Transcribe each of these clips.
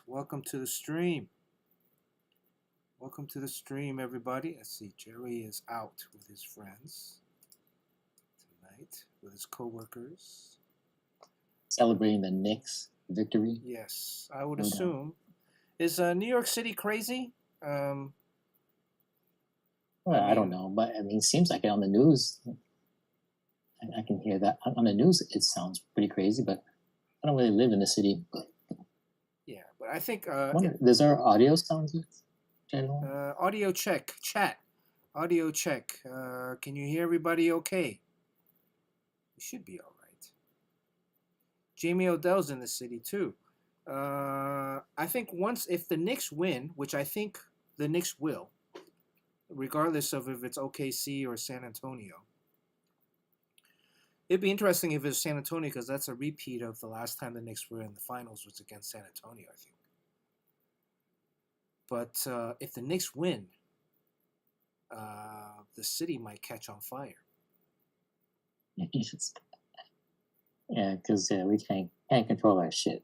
Welcome to the stream. Welcome to the stream, everybody. I see Jerry is out with his friends tonight, with his co-workers. Celebrating the Knicks victory? Yes, I would assume. Is New York City crazy? Well, I don't know, but I mean, it seems like it on the news. I can hear that. On the news, it sounds pretty crazy, but I don't really live in the city. Yeah, but I think... does our audio sound good? Audio check. Chat. Audio check. Can you hear everybody okay? We should be all right. Jamie Odell's in the city, too. I think if the Knicks win, which I think the Knicks will, regardless of if it's OKC or San Antonio. It'd be interesting if it's San Antonio because that's a repeat of the last time the Knicks were in the finals was against San Antonio, I think. But if the Knicks win, the city might catch on fire. Yeah, because we can't control our shit.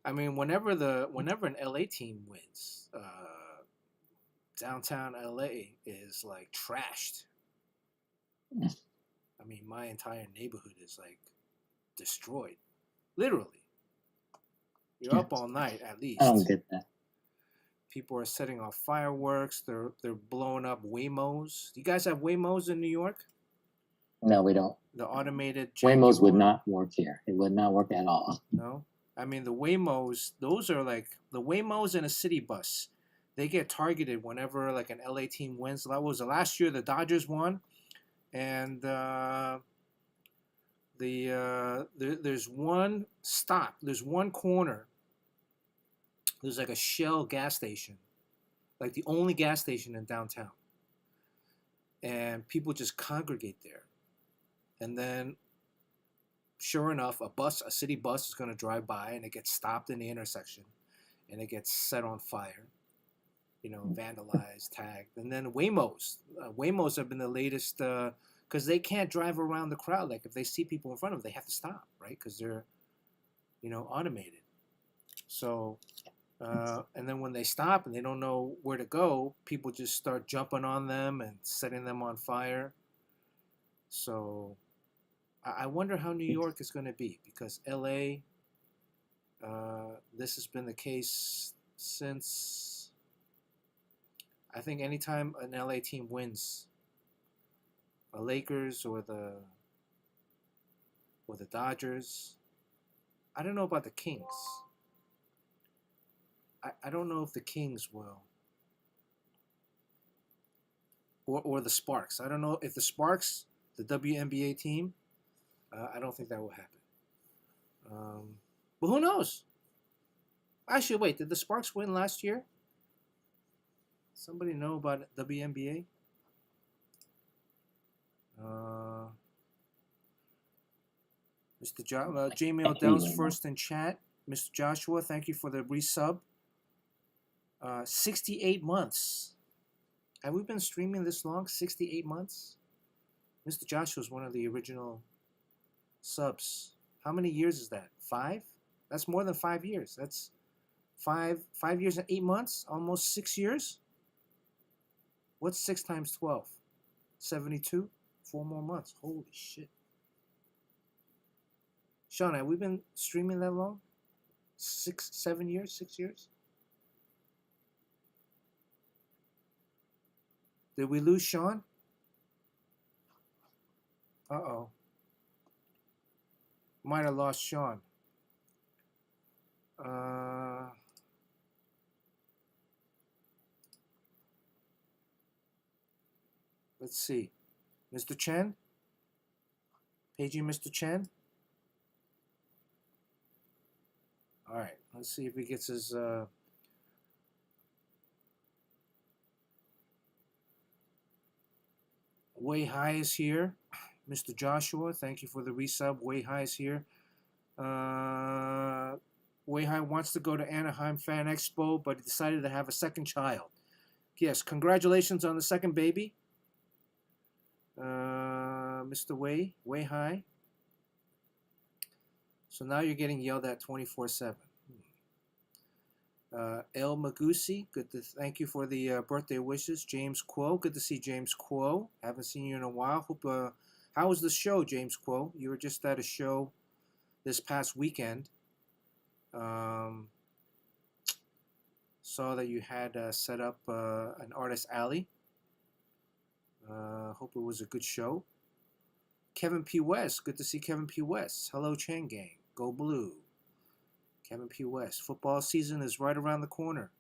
I mean, whenever an LA team wins, downtown LA is like trashed. I mean, my entire neighborhood is like destroyed, literally. You're up all night at least. I don't get that. People are setting off fireworks. They're blowing up Waymos. Do you guys have Waymos in New York? No, we don't. The automated Waymos would not work here. It would not work at all. No, I mean the Waymos. Those are like the Waymos in a city bus. They get targeted whenever like an LA team wins. That was the last year the Dodgers won, and there's one stop. There's one corner. There's like a Shell gas station, like the only gas station in downtown. And people just congregate there. And then sure enough, a city bus is going to drive by, and it gets stopped in the intersection, and it gets set on fire. Vandalized, tagged, and then Waymos have been the latest because they can't drive around the crowd. Like if they see people in front of them, they have to stop, right? Because they're automated. So, and then when they stop and they don't know where to go, people just start jumping on them and setting them on fire. So, I wonder how New York is going to be, because LA, this has been the case since, I think anytime an LA team wins, a Lakers or the Dodgers. I don't know about the Kings. I don't know if the Kings will, or the Sparks. I don't know if the Sparks, the WNBA team. I don't think that will happen. But who knows? Actually, wait. Did the Sparks win last year? Somebody know about WNBA? Jamie Odell's first in chat. Mr. Joshua, thank you for the resub. 68 months. Have we been streaming this long? 68 months? Mr. Joshua is one of the original subs. How many years is that? 5? That's more than 5 years. That's 5 years and 8 months? Almost 6 years? What's 6 times 12? 72? 4 more months. Holy shit. Sean, have we been streaming that long? 7 years? 6 years? Did we lose Sean? Uh-oh. Might have lost Sean. Let's see. Mr. Chen? Paging Mr. Chen? All right. Let's see if he gets his... Way High is here. Mr. Joshua, thank you for the resub. Way High is here. Way High wants to go to Anaheim Fan Expo, but he decided to have a second child. Yes, congratulations on the second baby. Mr. Way High. So now you're getting yelled at 24/7. El Magusi, thank you for the birthday wishes. James Quo, good to see James Quo. Haven't seen you in a while. Hope, how was the show, James Quo? You were just at a show this past weekend. Saw that you had set up an artist alley. Hope it was a good show. Kevin P. West, good to see Kevin P. West. Hello, Chang Gang. Go Blue. Kevin P. West. Football season is right around the corner.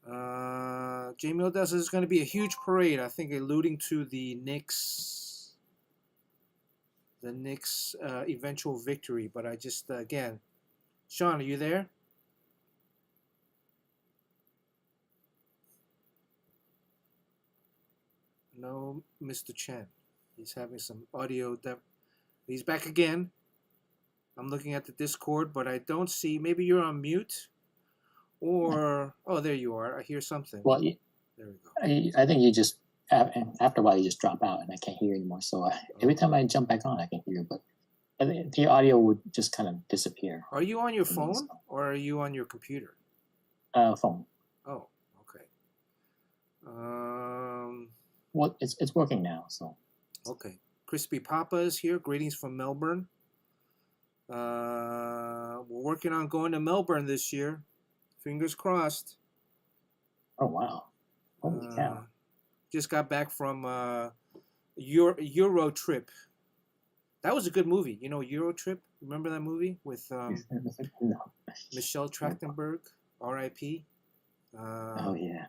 Jamie Odell says it's going to be a huge parade. I think alluding to the Knicks eventual victory. But I just, again, Sean, are you there? No, Mr. Chen. He's having some audio. He's back again. I'm looking at the Discord, but I don't see. Maybe you're on mute, or oh, there you are. I hear something. Well, there we go. I think you just after a while you just drop out, and I can't hear anymore. So every time I jump back on, I can hear, but I think the audio would just kind of disappear. Are you on your phone or are you on your computer? Phone. Oh, okay. Well, it's working now. So. Okay. Crispy Papa is here. Greetings from Melbourne. We're working on going to Melbourne this year. Fingers crossed. Oh, wow. Holy cow. Just got back from Euro Trip. That was a good movie. You know Euro Trip? Remember that movie with no. Michelle Trachtenberg, R.I.P.? Oh, yeah.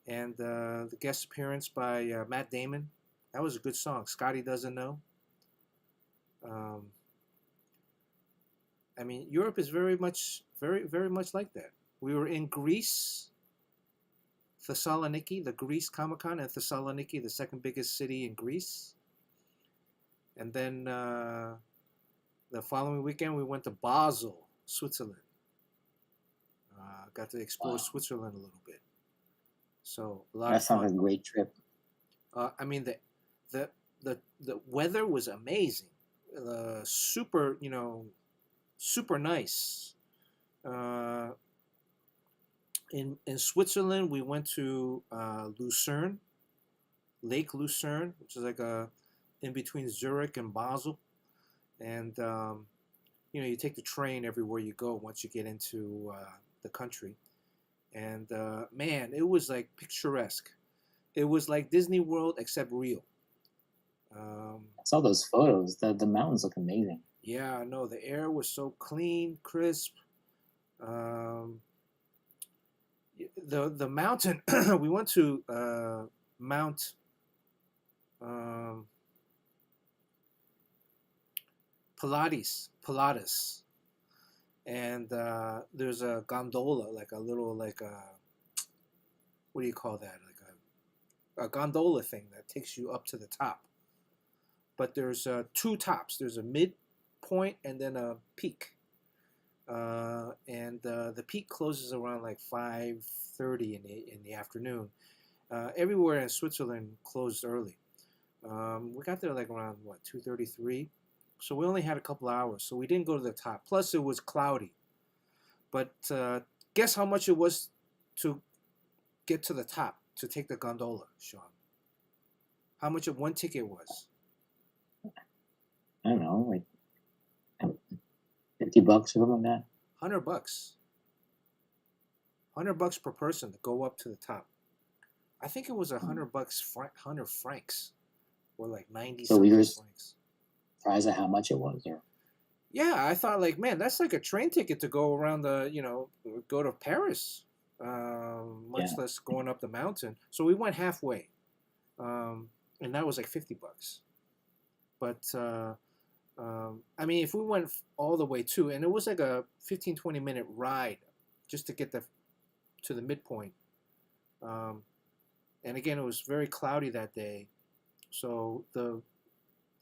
And the guest appearance by Matt Damon. That was a good song. Scotty Doesn't Know. I mean, Europe is very much like that. We were in Greece, Thessaloniki, the Greece Comic-Con in Thessaloniki, the second biggest city in Greece. And then the following weekend we went to Basel, Switzerland. Got to explore Wow, Switzerland a little bit. So a lot that of sounds fun. like a great trip. I mean the the weather was amazing. Super, super nice. Uh, in Switzerland, we went to Lucerne, Lake Lucerne, which is like a in between Zurich and Basel, and you take the train everywhere you go once you get into the country, and man, it was like picturesque. It was like Disney World except real. Um, I saw those photos. The mountains look amazing. yeah, no, the air was so clean, crisp. Um, the mountain we went to Mount um, Pilates, and there's a gondola, like a little like a what do you call that? Like a gondola thing that takes you up to the top. But there's two tops. There's a mid point and then a peak. And the peak closes around like 5:30 in the afternoon. Everywhere in Switzerland closed early. We got there like around what 2:33, so we only had a couple hours. So we didn't go to the top. Plus it was cloudy. But guess how much it was to get to the top to take the gondola, Sean? How much of one ticket was? I don't know, like $50 or something like that. $100. $100 per person to go up to the top. I think it was $100, 100 francs, or like 90 So we something were francs. surprised at how much it was, or Yeah, I thought like, man, that's like a train ticket to go around go to Paris, much yeah. less going up the mountain. So we went halfway, and that was like $50. But I mean, if we went all the way too, and it was like a 15-20 minute ride just to get to the midpoint. Um, and again, it was very cloudy that day, so the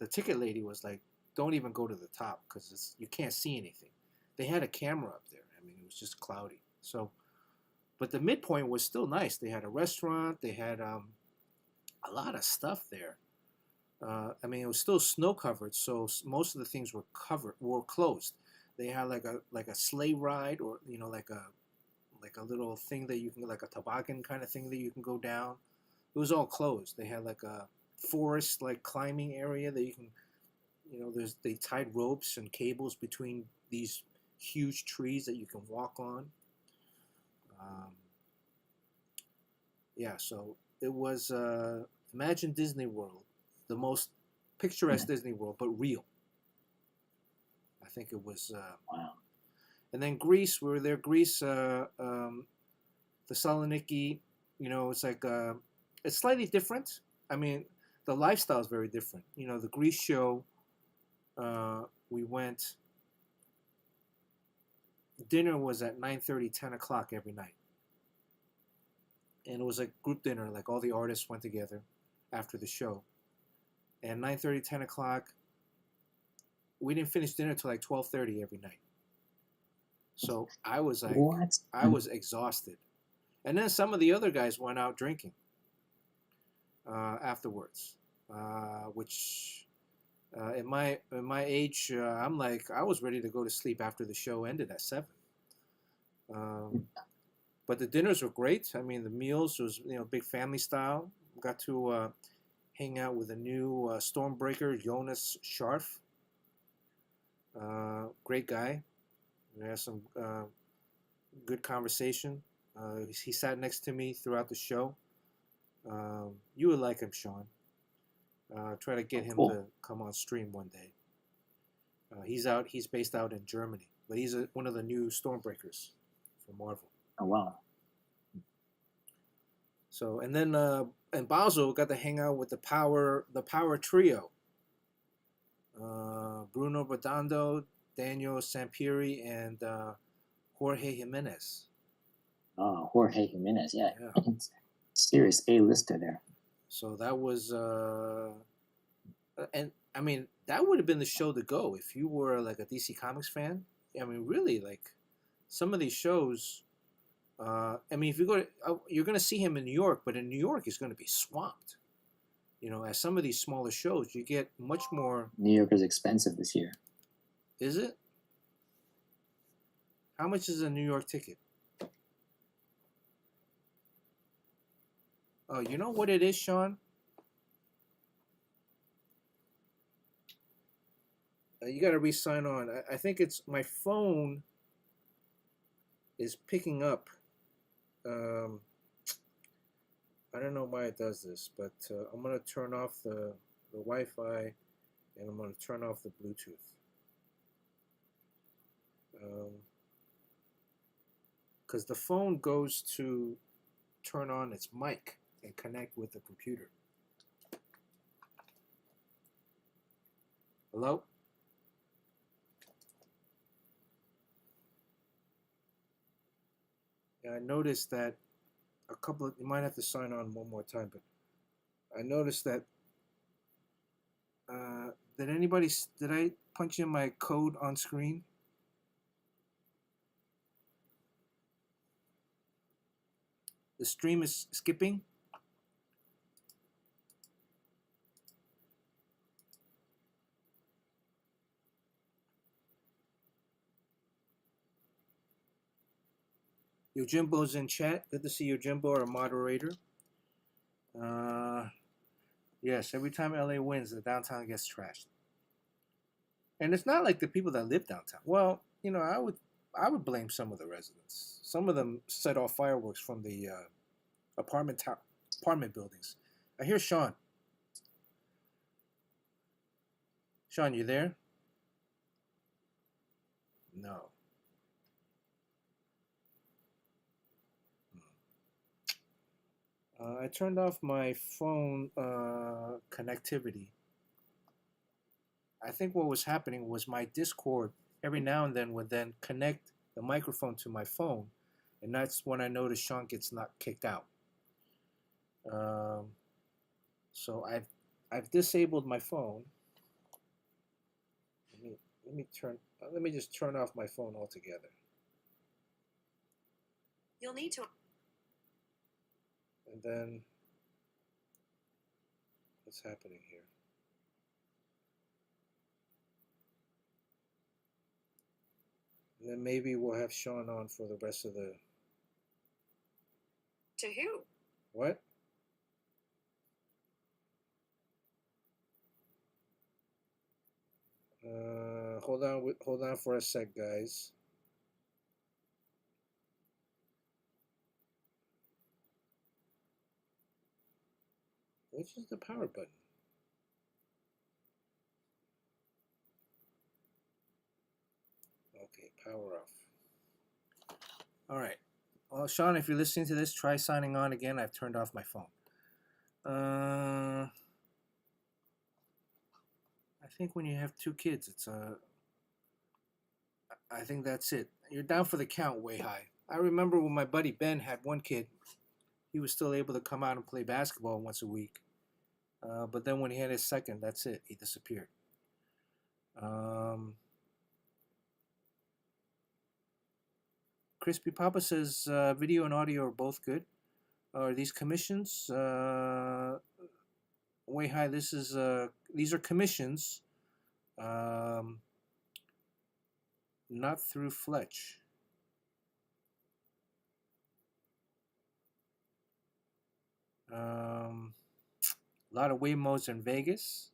ticket lady was like, "Don't even go to the top because you can't see anything." They had a camera up there. I mean, it was just cloudy. So, but the midpoint was still nice. They had a restaurant. They had a lot of stuff there. I mean, it was still snow covered, so most of the things were closed. They had like a sleigh ride, or like a little thing that you can, like a toboggan kind of thing that you can go down. It was all closed. They had like a forest like climbing area that you can, they tied ropes and cables between these huge trees that you can walk on. Um, yeah, so it was imagine Disney World, the most picturesque Yeah. Disney World, but real. I think it was. Wow. And then Greece, we were there. Greece, the Saloniki, it's like it's slightly different. I mean, the lifestyle is very different. The Greece show, we went. Dinner was at 9:30, 10 o'clock every night, and it was like group dinner. Like all the artists went together after the show, and 9:30, 10 o'clock. We didn't finish dinner till like 12:30 every night. So What? I was exhausted. And then some of the other guys went out drinking afterwards, which in my age, I'm like, I was ready to go to sleep after the show ended at 7. But the dinners were great. I mean, the meals was big family style. Got to hang out with a new Stormbreaker, Jonas Scharf. Great guy. We had some good conversation. He sat next to me throughout the show. You would like him, Sean. Try to get him Cool. to come on stream one day. He's based out in Germany, but he's one of the new Stormbreakers for Marvel. Oh wow. So, and then in Basel, got to hang out with the Power Trio. Bruno Redondo, Daniel Sampieri, and Jorge Jimenez. Oh, Jorge Jimenez. Yeah. Yeah. Serious A-lister there. So that was, and I mean, that would have been the show to go if you were like a DC Comics fan. I mean, really, like some of these shows. I mean, if you go to, you're going to see him in New York, but in New York, he's going to be swamped. You know, as some of these smaller shows, you get much more. New York is expensive this year. Is it? How much is a New York ticket? Oh, you know what it is, Sean? You got to re-sign on. I think it's my phone is picking up. I don't know why it does this, but I'm going to turn off the Wi-Fi and I'm going to turn off the Bluetooth. Because the phone goes to turn on its mic and connect with the computer. Hello? Yeah, I noticed that you might have to sign on one more time, but I noticed that, did I punch in my code on screen? The stream is skipping. Yojimbo's in chat. Good to see Yojimbo, our moderator. Yes, every time LA wins, the downtown gets trashed. And it's not like the people that live downtown. Well, you know, I would blame some of the residents. Some of them set off fireworks from the apartment buildings. I hear Sean. Sean, you there? No. I turned off my phone connectivity. I think what was happening was my Discord every now and then would then connect the microphone to my phone, and that's when I noticed Sean gets not kicked out. So I've disabled my phone. Let me just turn off my phone altogether. You'll need to. And then what's happening here? And then maybe we'll have Sean on for the rest of the. To who? What? Hold on for a sec, guys. Which is the power button? Okay, power off. All right. Well, Sean, if you're listening to this, try signing on again. I've turned off my phone. I think when you have two kids, I think that's it. You're down for the count way high. I remember when my buddy Ben had one kid, he was still able to come out and play basketball once a week. But then when he had his second, that's it. He disappeared. Crispy Papa says video and audio are both good. Are these commissions? Way high. These are commissions. Not through Fletch. A lot of Waymos in Vegas.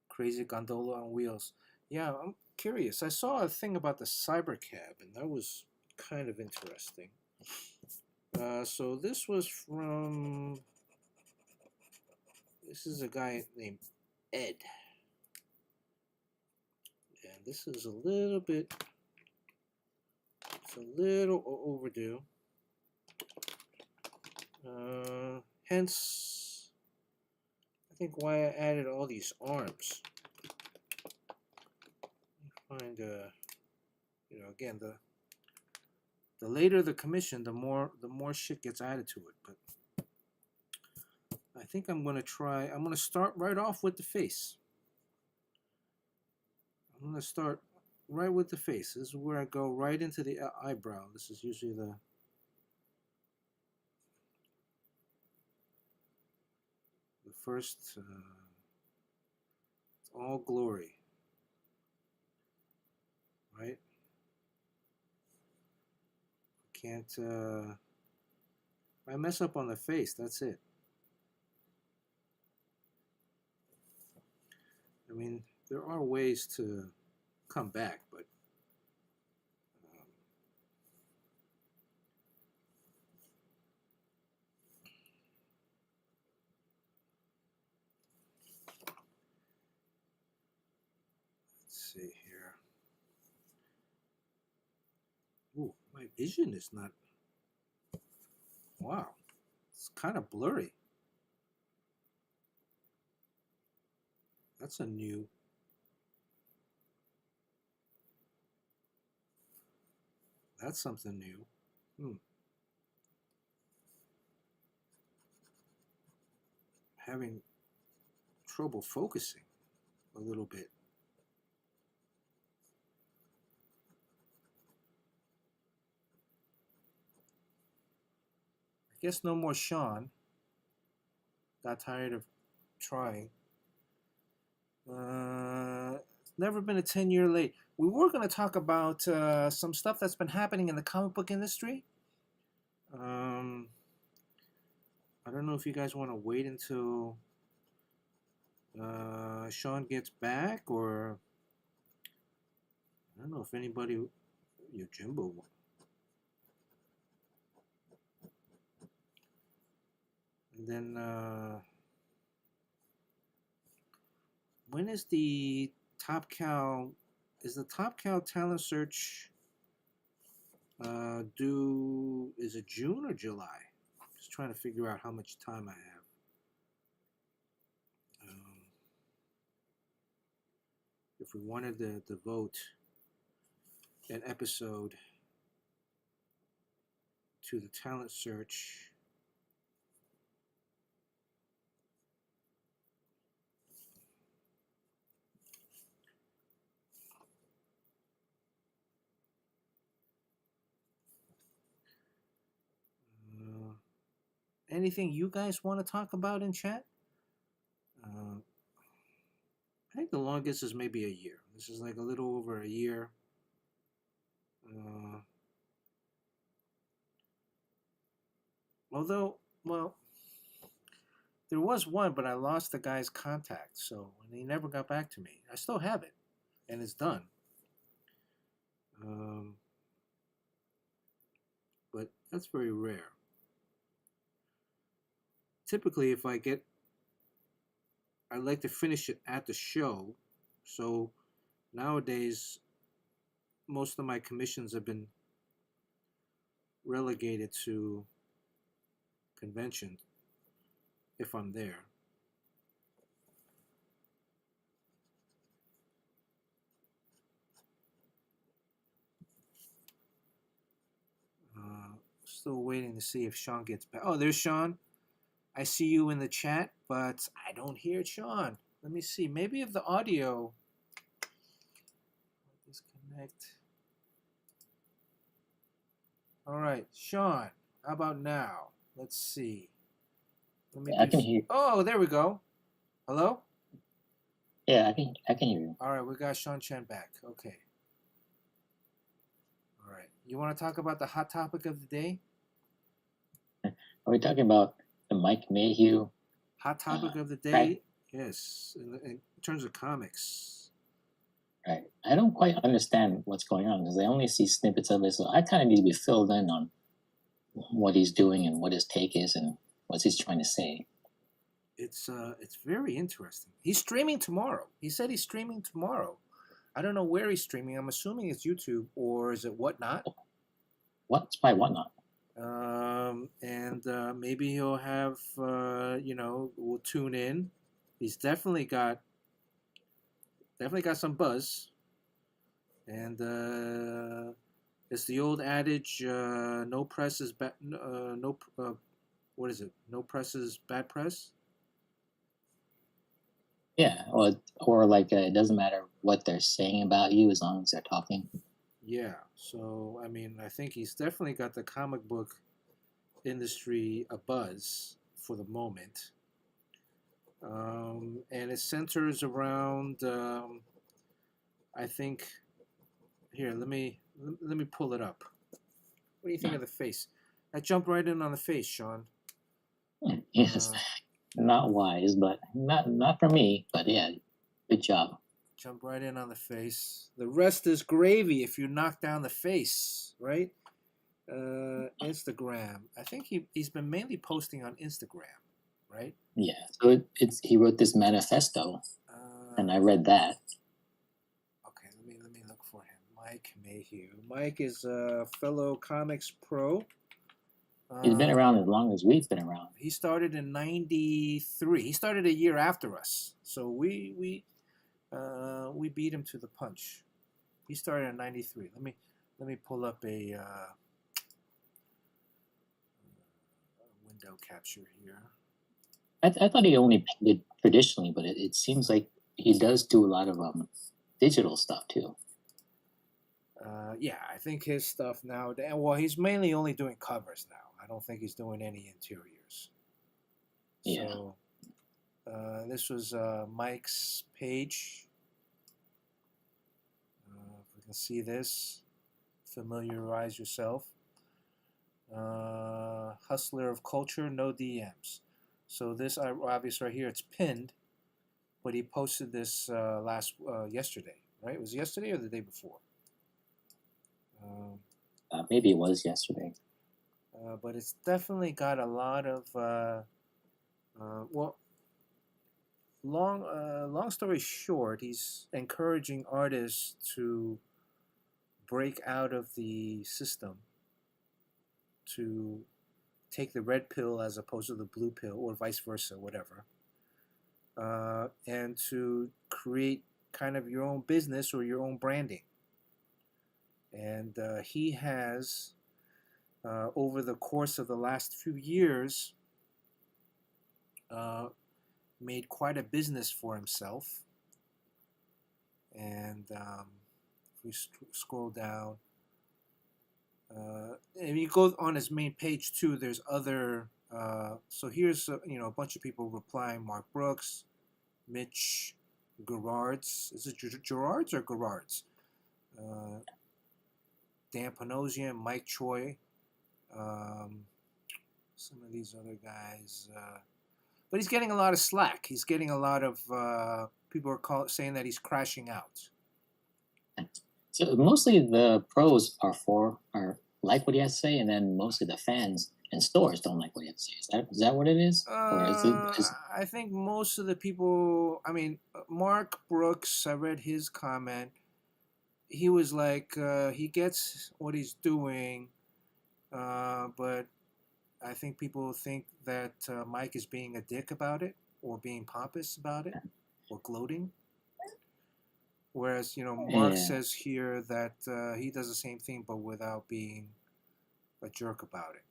Crazy gondola on wheels. Yeah, I'm curious. I saw a thing about the Cybercab, and that was kind of interesting. So this was from. This is a guy named Ed. And this is a little bit. It's a little overdue. Hence, I think why I added all these arms. Find again the later the commission, the more shit gets added to it. But I think I'm going to try. I'm going to start right off with the face. I'm going to start right with the face. This is where I go right into the eyebrow. This is usually the first. It's all glory, right? Can't. If I mess up on the face, that's it. I mean, there are ways to come back, but let's see here. Ooh, my vision is not. Wow, it's kind of blurry. That's a new. That's something new. Having trouble focusing a little bit. I guess no more Sean. Got tired of trying. It's never been a 10-year late. We were going to talk about some stuff that's been happening in the comic book industry. I don't know if you guys want to wait until Sean gets back, or I don't know if anybody, Yojimbo. And then when is the Top Cow? Is the Top Cow talent search due? Is it June or July? Just trying to figure out how much time I have. If we wanted to devote an episode to the talent search, anything you guys want to talk about in chat? I think the longest is maybe a year. This is like a little over a year. Although, well, there was one, but I lost the guy's contact, so and he never got back to me. I still have it, and it's done. But that's very rare. Typically, if I like to finish it at the show. So nowadays, most of my commissions have been relegated to convention if I'm there. Still waiting to see if Sean gets back. Oh, there's Sean. I see you in the chat, but I don't hear Sean. Let me see. Maybe if the audio. Disconnect. All right, Sean. How about now? Let's see. I can hear. Oh, there we go. Hello? Yeah, I can hear you. All right, we got Sean Chen back. Okay. All right. You want to talk about the hot topic of the day? Are we talking about the Mike Mayhew? Hot topic of the day? Right. Yes, in terms of comics. Right. I don't quite understand what's going on because I only see snippets of it, so I kind of need to be filled in on what he's doing and what his take is and what he's trying to say. It's very interesting. He's streaming tomorrow. He said he's streaming tomorrow. I don't know where he's streaming. I'm assuming it's YouTube, or is it Whatnot? It's probably Whatnot. And maybe he'll have we'll tune in. He's definitely got some buzz, and it's the old adage: no press is bad. What is it? No press is bad press. Yeah, or like it doesn't matter what they're saying about you as long as they're talking. Yeah. So I mean, I think he's definitely got the comic book industry a buzz for the moment, and it centers around. I think here. Let me pull it up. What do you think of the face? I jumped right in on the face, Sean. Yes, Uh, not wise, but not for me. But yeah, good job. jump right in on the face. The rest is gravy if you knock down the face, right? Instagram. I think he's been mainly posting on Instagram, right? Yeah, so it's he wrote this manifesto, and I Uh, read that. okay, let me look for him. Mike Mayhew. Mike is a fellow comics pro. He's been Uh, around as long as we've been around. he started in '93. He started a year after us, so we beat him to the punch. He started in '93. Let me pull up a window capture here. I thought he only painted traditionally, but it seems like he does do a lot of digital stuff too. Yeah, I think his stuff now. Well, he's mainly only doing covers now. I don't think he's doing any interiors. Yeah, So this was Mike's page. If we can see this, familiarize yourself. Hustler of culture, no DMs. So this obvious right here, it's pinned, but he posted this yesterday, right? It was yesterday or the day before. Um, maybe it was yesterday. but it's definitely got a lot of well, long story short, he's encouraging artists to break out of the system, to take the red pill as opposed to the blue pill, or vice versa, whatever, and to create kind of your own business or your own branding. And he has, over the course of the last few years, uh, made quite a business for himself. And if we scroll down, and you go on his main page too, there's other. So here's a bunch of people replying: Mark Brooks, Mitch Gerards. Is it Gerards or Gerards? Uh, Dan Panosian, Mike Choi, um, some of these other guys. But he's getting a lot of slack. He's getting a lot of people are saying that he's crashing out. So mostly the pros are like what he has to say, and then mostly the fans and stores don't like what he has to say. Is that what it is, or is it just I think most of the people. I mean, Mark Brooks. I read his comment. He was like, he gets what he's doing, but I think people think that Mike is being a dick about it, or being pompous about it, or gloating. Whereas, Mark yeah? says here that he does the same thing, but without being a jerk about it.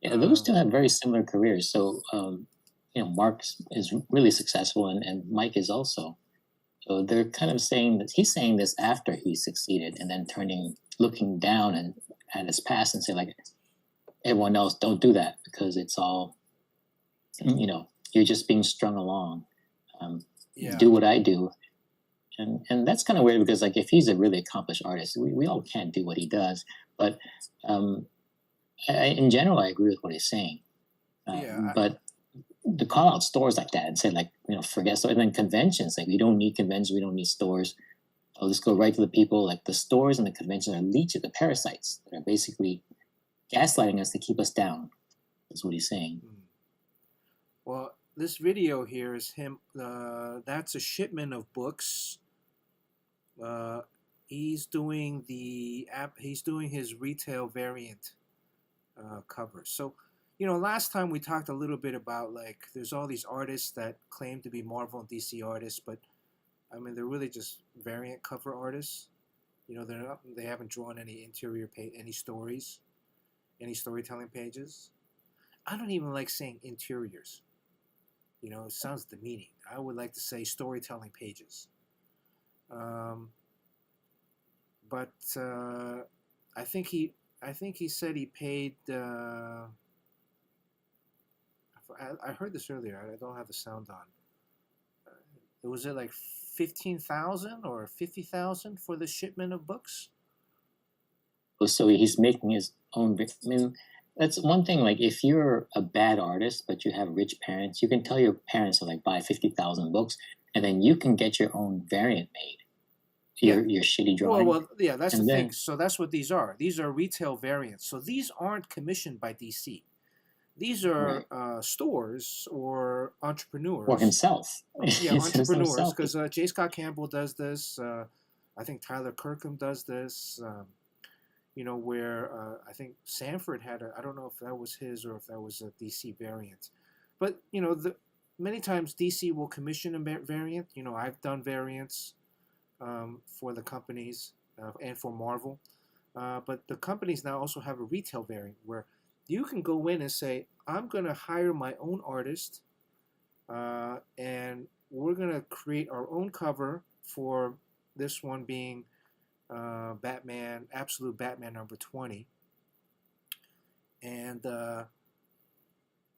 Yeah, those Uh, two have very similar careers. So, Mark is really successful, and Mike is also. So they're kind of saying that he's saying this after he succeeded, and then looking down and at his past and say like, everyone else, don't do that because it's all, you're just being strung along. Um, yeah, do what I do, and that's kind of weird because like if he's a really accomplished artist, we all can't do what he does, but um, in general, I agree with what he's saying. yeah, But to call out stores like that and say like forget store, and then conventions like we don't need conventions, we don't need stores. I'll just go right to the people. Like the stores and the conventions are leeches, the parasites that are basically gaslighting us to keep us down. That's what he's saying. mm. Well, this video here is him. That's a shipment of books. Uh, he's doing the app. He's doing his retail variant covers. So, last time we talked a little bit about like there's all these artists that claim to be Marvel and DC artists, but I mean they're really just variant cover artists. They haven't drawn any any stories, any storytelling pages. I don't even like saying interiors. It sounds demeaning. I would like to say storytelling pages. Um, but I think he I think he said he paid. I heard this earlier. I don't have the sound on. Was it like 15,000 or 50,000 for the shipment of books? So he's making his own. I mean, that's one thing. Like, if you're a bad artist but you have rich parents, you can tell your parents to like buy 50,000 books, and then you can get your own variant made. Yeah. Your shitty Well, drawing, yeah, that's the and thing. then So that's what these are. These are retail variants. So these aren't commissioned by DC. These are right, stores or or entrepreneurs. himself. Yeah, It's just entrepreneurs. himself. Because J. Scott Campbell does this. I think Tyler Kirkham does this. Where I think Sanford had I don't know if that was his or if that was a DC variant. But, many times DC will commission a variant. I've done variants for the companies and for Marvel. But the companies now also have a retail variant where you can go in and say, I'm going to hire my own artist and we're going to create our own cover for this one being Batman, Absolute Batman number 20. And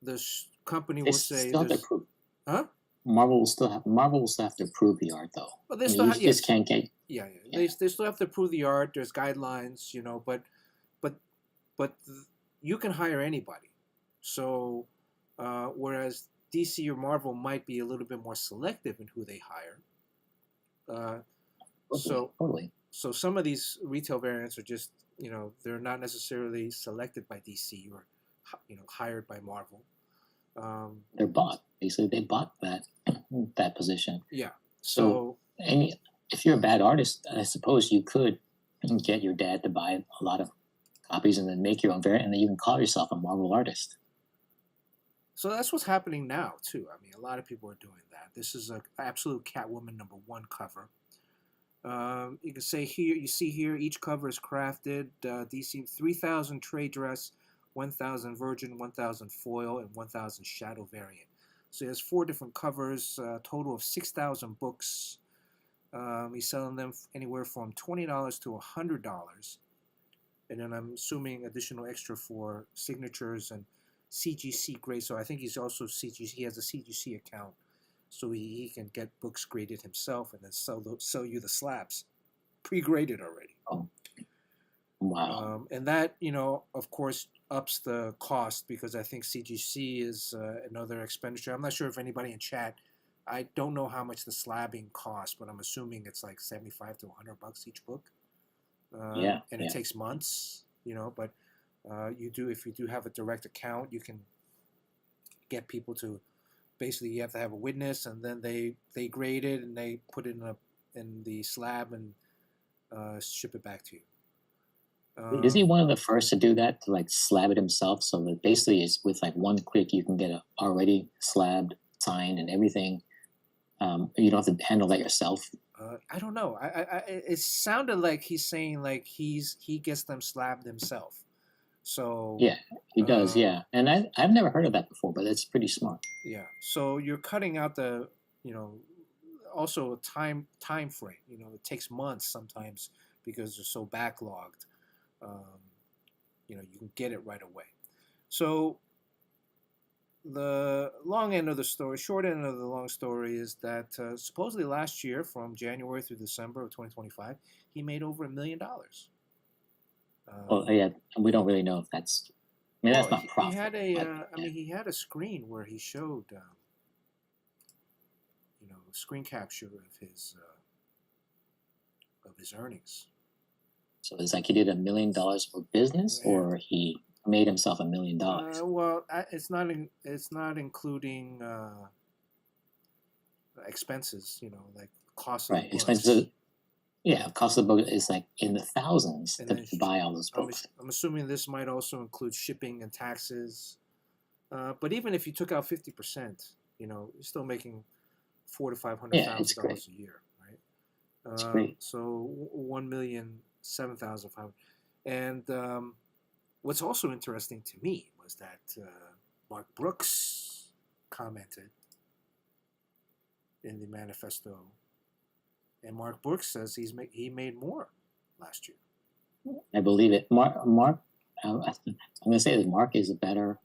this company They will say still have to this, approve. huh? Marvel will still have to approve the art though. Well, they I mean, still you have, just yes. can't get. Yeah. Yeah. They still have to approve the art. There's guidelines, but but you can hire anybody. So whereas DC or Marvel might be a little bit more selective in who they hire. Uh, so Totally. so some of these retail variants are just they're not necessarily selected by DC or hired by Marvel. They're bought. Basically, they bought that position. Yeah. So any if you're a bad artist, I suppose you could get your dad to buy a lot of copies and then make your own variant, and then you can call yourself a Marvel artist. So that's what's happening now too. I mean, a lot of people are doing that. This is a absolute Catwoman #1 cover. You can say here, you see here, each cover is crafted. DC 3,000 trade dress, 1,000 virgin, 1,000 foil, and 1,000 shadow variant. So he has 4 different covers, a total of 6,000 books. He's selling them anywhere from $20 to $100. And then I'm assuming additional extra for signatures and CGC grade. So I think he's also CGC. He has a CGC account, so he can get books graded himself and then sell you the slabs, pre-graded already. Oh, wow! And that of course ups the cost because I think CGC is another expenditure. I'm not sure if anybody in chat. I don't know how much the slabbing costs, but I'm assuming it's like $75 to $100 each book. Yeah, and it takes months, but if you do have a direct account, you can get people to basically you have to have a witness, and then they grade it and they put it in the slab and ship it back to you. Is he one of the first to do that, to like slab it himself? So that basically, it's with like one click, you can get it already slabbed, signed, and everything. You don't have to handle that yourself. I don't know. It sounded like he's saying like he gets them slabbed himself. So yeah, he does. Yeah, and I've never heard of that before, but it's pretty smart. Yeah. So you're cutting out the also a time frame. It takes months sometimes because they're so backlogged. You can get it right away. So the short end of the long story is that supposedly last year, from January through December of 2025, he made over $1 million. Well, yeah, we don't really know if that's. I mean, that's not profit. He had he had a screen where he showed, screen capture of his earnings. So it's like he did $1 million for business, or he made himself $1 million. Well, it's not including expenses. Like cost. Right, expenses. Yeah, cost of the book is like in the thousands to buy all those books. I'm assuming this might also include shipping and taxes. But even if you took out 50%, you're still making $400,000 to $500,000 a year, right? That's great. So 1,007,500. And what's also interesting to me was that Mark Brooks commented in the manifesto, and Mark Brooks says he made more last year. I believe it. Mark, I'm going to say that Mark is a better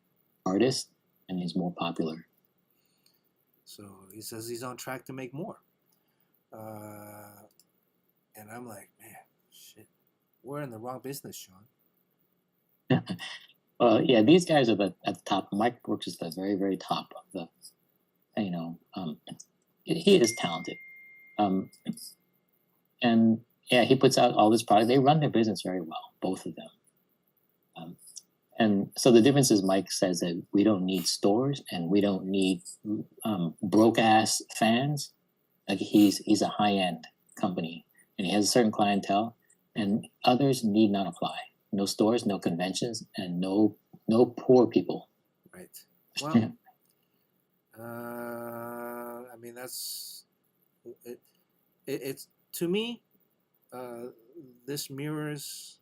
artist and he's more popular. So he says he's on track to make more. And I'm like, man, shit, we're in the wrong business, Sean. Yeah, these guys are at the top. Mike Brooks is the very, very top of the, he is talented. And yeah, he puts out all this product. They run their business very well, both of them. And so the difference is Mike says that we don't need stores and we don't need broke ass fans. Like he's a high end company and he has a certain clientele, and others need not apply. No stores, no conventions, and no poor people. Right. Well, I mean that's it. It's to me. This mirrors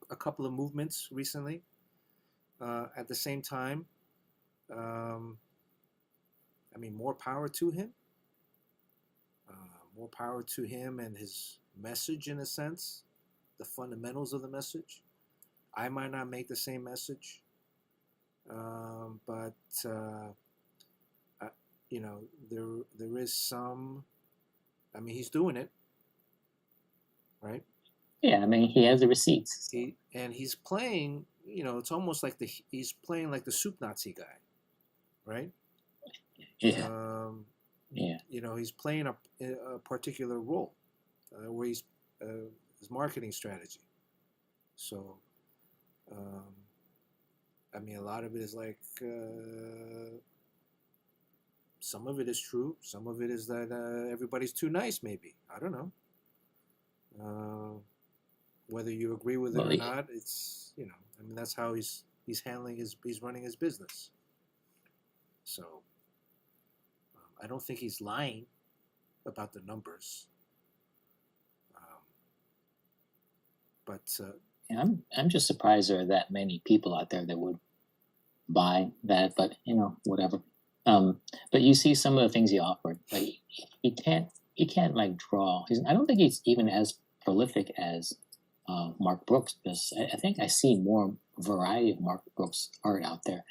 a couple of movements recently. At the same time, I mean, more power to him. More power to him and his message, in a sense, the fundamentals of the message. I might not make the same message, but you know, there is some. I mean, he's doing it, right? Yeah, I mean, he has the receipts. He's playing. You know, it's almost like he's playing like the soup Nazi guy, right? Yeah. Yeah. You know, he's playing a particular role where he's his marketing strategy. So, I mean, a lot of it is like some of it is true. Some of it is that everybody's too nice. Maybe, I don't know. Whether you agree with it or not, it's, you know, I mean, that's how he's handling he's running his business. So I don't think he's lying about the numbers. But yeah, I'm just surprised there are that many people out there that would buy that. But you know, whatever. But you see some of the things he offered. Like he can't like draw. I don't think he's even as prolific as Mark Brooks, because I think I see more variety of Mark Brooks art out there.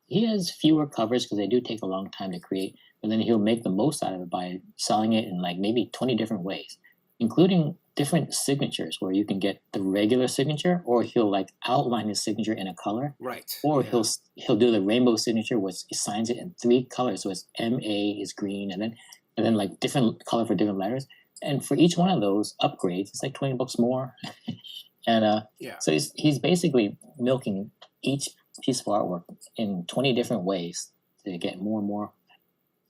He has fewer covers because they do take a long time to create, but then he'll make the most out of it by selling it in like maybe 20 different ways, including different signatures where you can get the regular signature, or he'll like outline his signature in a color, right? Or yeah, he'll do the rainbow signature, which he signs it in 3 colors, so it's MA is green, and then like different color for different letters. And for each one of those upgrades, it's like $20 more. And yeah, so he's basically milking each piece of artwork in 20 different ways to get more and more.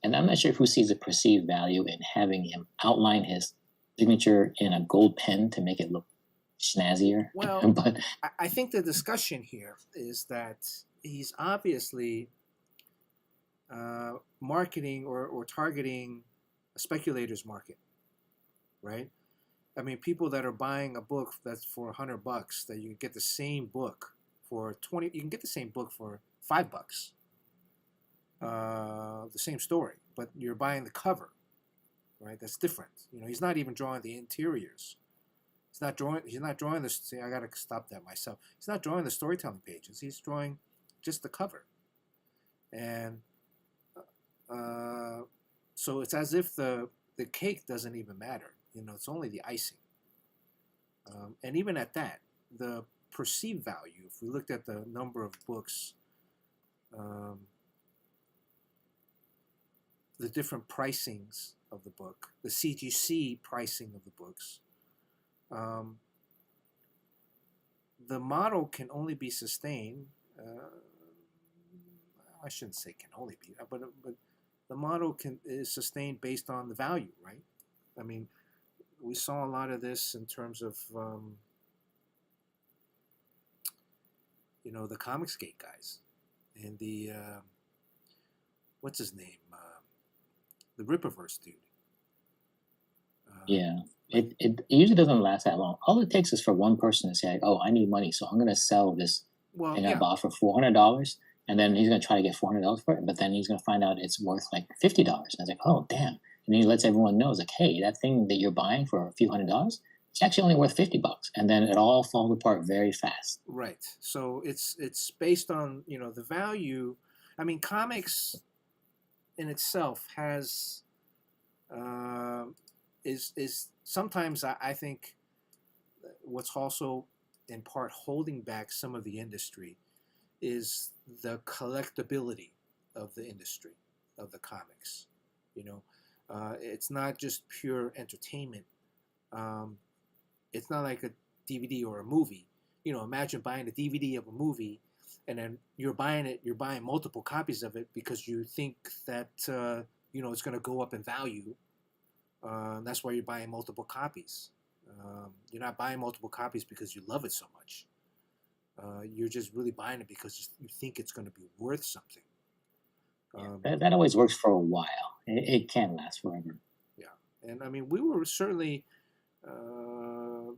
And I'm not sure who sees a perceived value in having him outline his signature in a gold pen to make it look snazzier. Well, but I think the discussion here is that he's obviously marketing or targeting a speculator's market. Right? I mean, people that are buying a book that's for $100, that you get the same book for 20. You can get the same book for $5. The same story, but you're buying the cover, right? That's different. You know, he's not even drawing the interiors. He's not drawing the. See, I gotta stop that myself. He's not drawing the storytelling pages. He's drawing just the cover, and so it's as if the cake doesn't even matter. You know, it's only the icing. And even at that, the perceived value, if we looked at the number of books, the different pricings of the book, the CGC pricing of the books, the model can only be sustained. I shouldn't say can only be, but the model is sustained based on the value, right? I mean, we saw a lot of this in terms of, you know, the Comicsgate guys and the, what's his name? The Rippaverse dude. Yeah. It usually doesn't last that long. All it takes is for one person to say, like, oh, I need money, so I'm going to sell this thing I bought for $400, and then he's gonna try to get $400 for it, but then he's gonna find out it's worth like $50. And I was like, oh damn! And he lets everyone know, it's like, hey, that thing that you're buying for a few $100s, it's actually only worth $50. And then it all falls apart very fast. Right. So it's based on the value. I mean, comics in itself has is sometimes I think what's also in part holding back some of the industry is the collectability of the industry of the comics. It's not just pure entertainment. It's not like a DVD or a movie. Imagine buying a DVD of a movie, and then you're buying multiple copies of it because you think that it's going to go up in value. That's why you're buying multiple copies. You're not buying multiple copies because you love it so much. You're just really buying it because you think it's going to be worth something. That always works for a while. It can't last forever. Yeah, and I mean, we were certainly a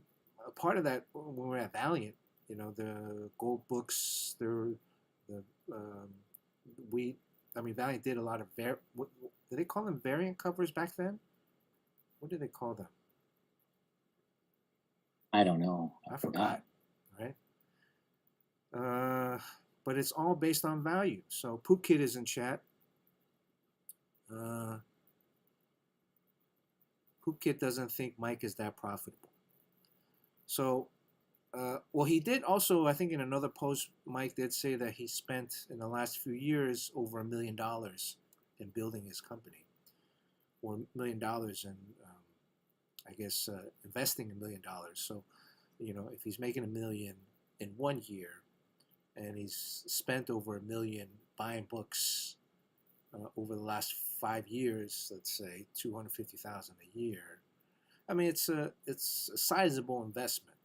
part of that when we were at Valiant. The gold books. Valiant did a lot of what did they call them, variant covers back then? What did they call them? I don't know. I forgot. Right. But it's all based on value. So Poop Kid is in chat. Poop Kid doesn't think Mike is that profitable. So, well, he did also, I think in another post, Mike did say that he spent in the last few years over $1 million in building his company, or $1 million in, I guess, investing $1 million. So, if he's making $1 million in 1 year, and he's spent over $1 million buying books over the last 5 years, let's say $250,000 a year. I mean, it's a sizable investment,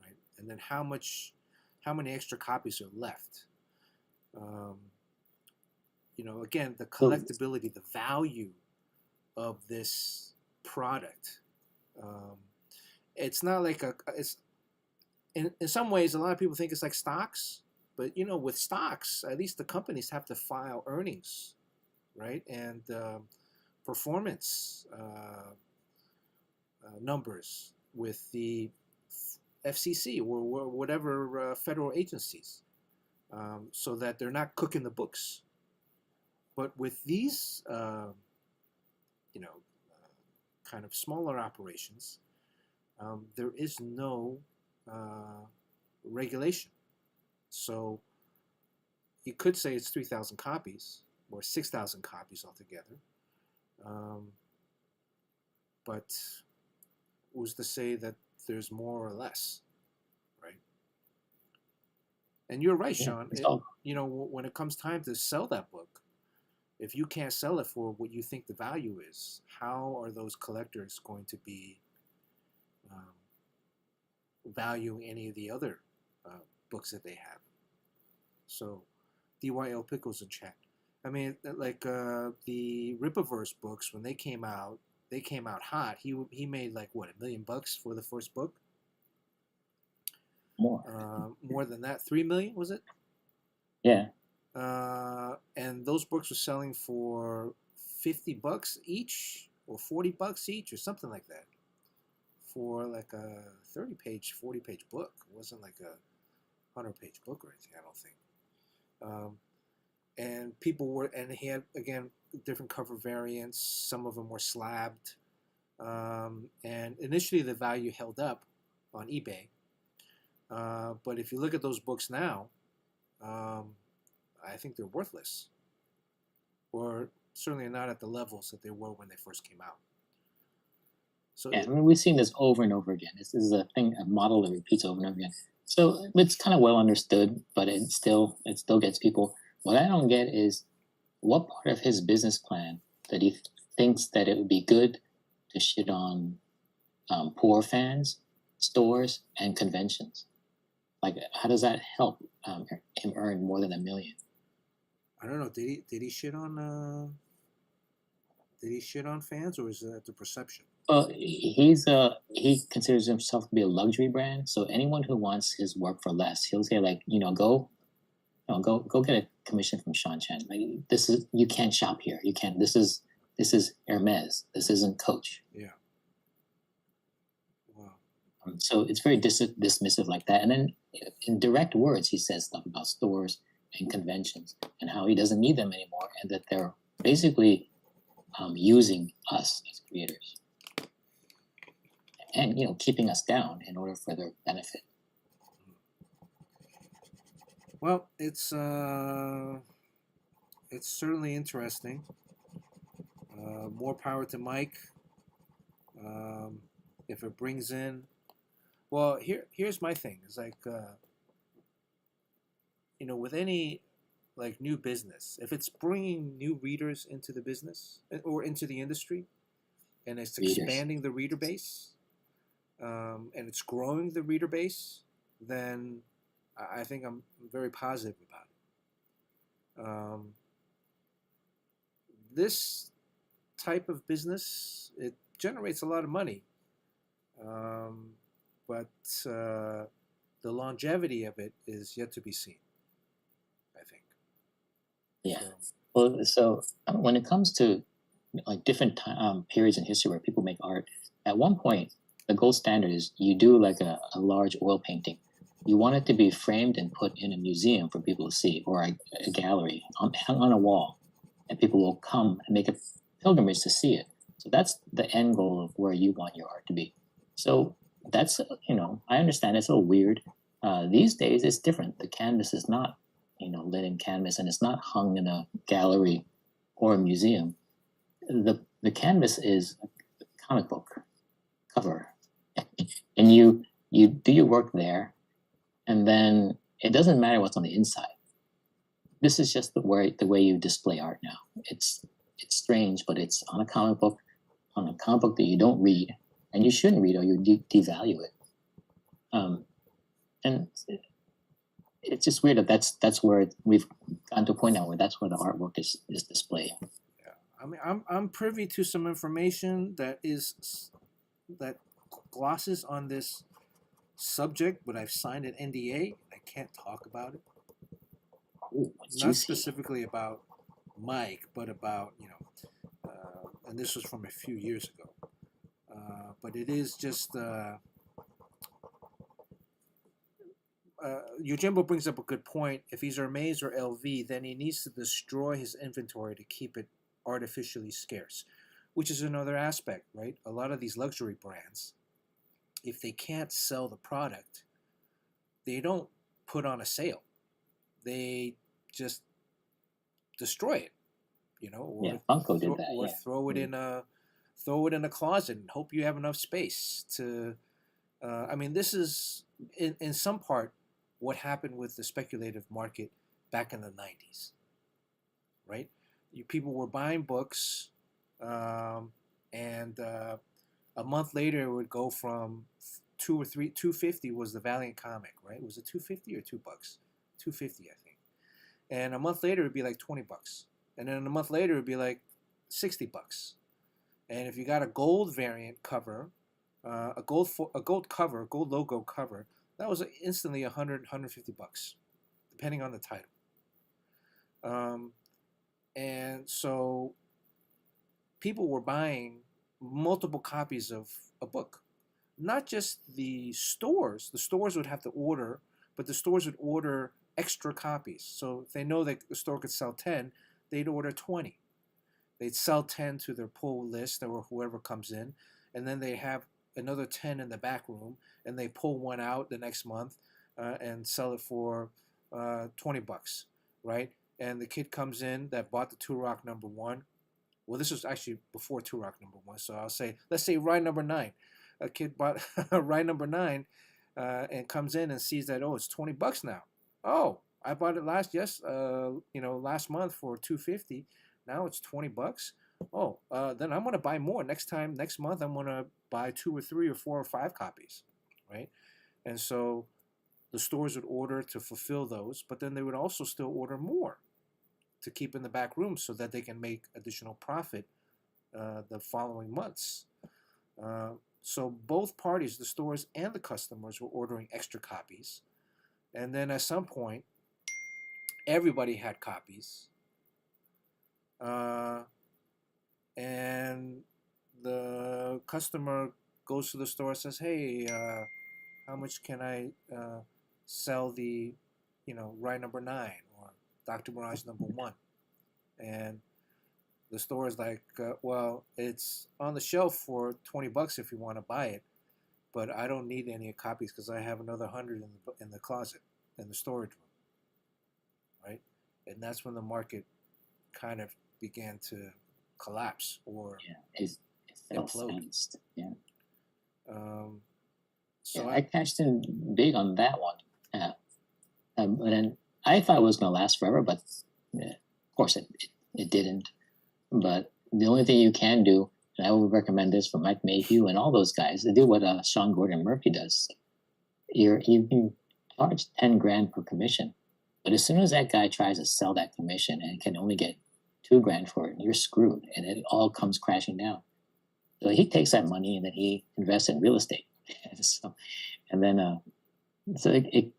right? And then how many extra copies are left? Again, the collectability, the value of this product. It's not like it's in some ways, a lot of people think it's like stocks, but with stocks, at least the companies have to file earnings, right? And performance numbers with the FCC or whatever federal agencies, so that they're not cooking the books. But with these, kind of smaller operations, there is no regulation. So you could say it's 3,000 copies or 6,000 copies altogether. But who's to say that there's more or less, right? And you're right, Sean. When it comes time to sell that book, if you can't sell it for what you think the value is, how are those collectors going to be valuing any of the other books that they have? So, DYL Pickles in chat. I mean, like the Rippaverse books, when they came out hot. He made like what, $1 million for the first book? More than that, 3 million, was it? Yeah. And those books were selling for $50 each, or $40 each, or something like that, for like a 30-page, 40-page book. It wasn't like a 100-page book or anything, I don't think. And people were, and he had, again, different cover variants. Some of them were slabbed. And initially the value held up on eBay. But if you look at those books now, I think they're worthless, or certainly not at the levels that they were when they first came out. So yeah, I mean, we've seen this over and over again. This is a model that repeats over and over again. So it's kind of well understood, but it still gets people. What I don't get is what part of his business plan that he thinks that it would be good to shit on poor fans, stores, and conventions. Like, how does that help him earn more than $1 million? I don't know. Did he shit on? Did he shit on fans, or is that the perception? He considers himself to be a luxury brand. So anyone who wants his work for less, he'll say like, go go get a commission from SHANGCHI. Like, this is, you can't shop here. You can't. This is Hermes. This isn't Coach. Yeah. Wow. So it's very dismissive like that. And then in direct words, he says stuff about stores and conventions and how he doesn't need them anymore, and that they're basically using us as creators and keeping us down in order for their benefit. Well, it's certainly interesting. More power to Mike. If it brings in, well, here's my thing. It's like, with any like new business, if it's bringing new readers into the business or into the industry, and it's expanding the reader base, and it's growing the reader base, then I think I'm very positive about it. This type of business, it generates a lot of money, but the longevity of it is yet to be seen, I think. Yeah. Well, so when it comes to like different periods in history where people make art, at one point the gold standard is you do like a large oil painting. You want it to be framed and put in a museum for people to see, or a gallery hung on a wall, and people will come and make a pilgrimage to see it. So that's the end goal of where you want your art to be. So that's, I understand it's a little weird. These days it's different. The canvas is not, linen canvas, and it's not hung in a gallery or a museum. The canvas is a comic book cover, and you do your work there, and then it doesn't matter what's on the inside. This is just the way you display art now. It's strange, but it's on a comic book that you don't read, and you shouldn't read, or you devalue it. And it's just weird that that's where we've gotten to a point now where that's where the artwork is displayed. Yeah, I mean, I'm privy to some information that glosses on this subject, but I've signed an NDA. I can't talk about it. Ooh, not specifically about Mike, but about and this was from a few years ago. But it is just Yojimbo brings up a good point. If he's Hermes or LV, then he needs to destroy his inventory to keep it artificially scarce, which is another aspect, right? A lot of these luxury brands, if they can't sell the product, they don't put on a sale. They just destroy it, or Funko did that, or throw it in a closet and hope you have enough space to. I mean, this is in some part what happened with the speculative market back in the 90s, right? People were buying books, and a month later it would go from $250 was the Valiant comic, right? Was it $250 or $2? $250, I think. And a month later it'd be like $20, and then a month later it'd be like $60. And if you got a gold variant cover, a gold logo cover, that was instantly $100, $150, depending on the title. And so people were buying multiple copies of a book. Not just the stores. The stores would have to order, but the stores would order extra copies. So if they know that the store could sell 10, they'd order 20. They'd sell 10 to their pull list or whoever comes in, and then they have another 10 in the back room, and they pull one out the next month and sell it for $20, right? And the kid comes in that bought the Turok #1. Well, this was actually before Turok #1, so I'll say, let's say ride #9. A kid bought ride #9 and comes in and sees that, oh, it's $20 now. Oh, I bought it last month for $250. Now it's $20. Oh, then I'm gonna buy more next month. I'm gonna buy 2 or 3 or 4 or 5 copies, right? And so the stores would order to fulfill those, but then they would also still order more to keep in the back room so that they can make additional profit the following months. So both parties, the stores and the customers, were ordering extra copies. And then at some point, everybody had copies, uh, and the customer goes to the store and says, "Hey, how much can I sell the, Rye number 9 or Dr. Mirage number 1?" And the store is like, "Well, it's on the shelf for $20 if you want to buy it, but I don't need any copies because I have another 100 in the closet, in the storage room," right? And that's when the market kind of began to collapse or it fell implode. fast. Yeah. Um, Yeah, so I cashed in big on that one. Yeah. But then I thought it was going to last forever, but of course it didn't. But the only thing you can do, and I would recommend this for Mike Mayhew and all those guys, to do what Sean Gordon Murphy does. You can charge 10 grand per commission, but as soon as that guy tries to sell that commission and can only get 2 grand for it, you're screwed, and it all comes crashing down. So he takes that money and then he invests in real estate. So, and then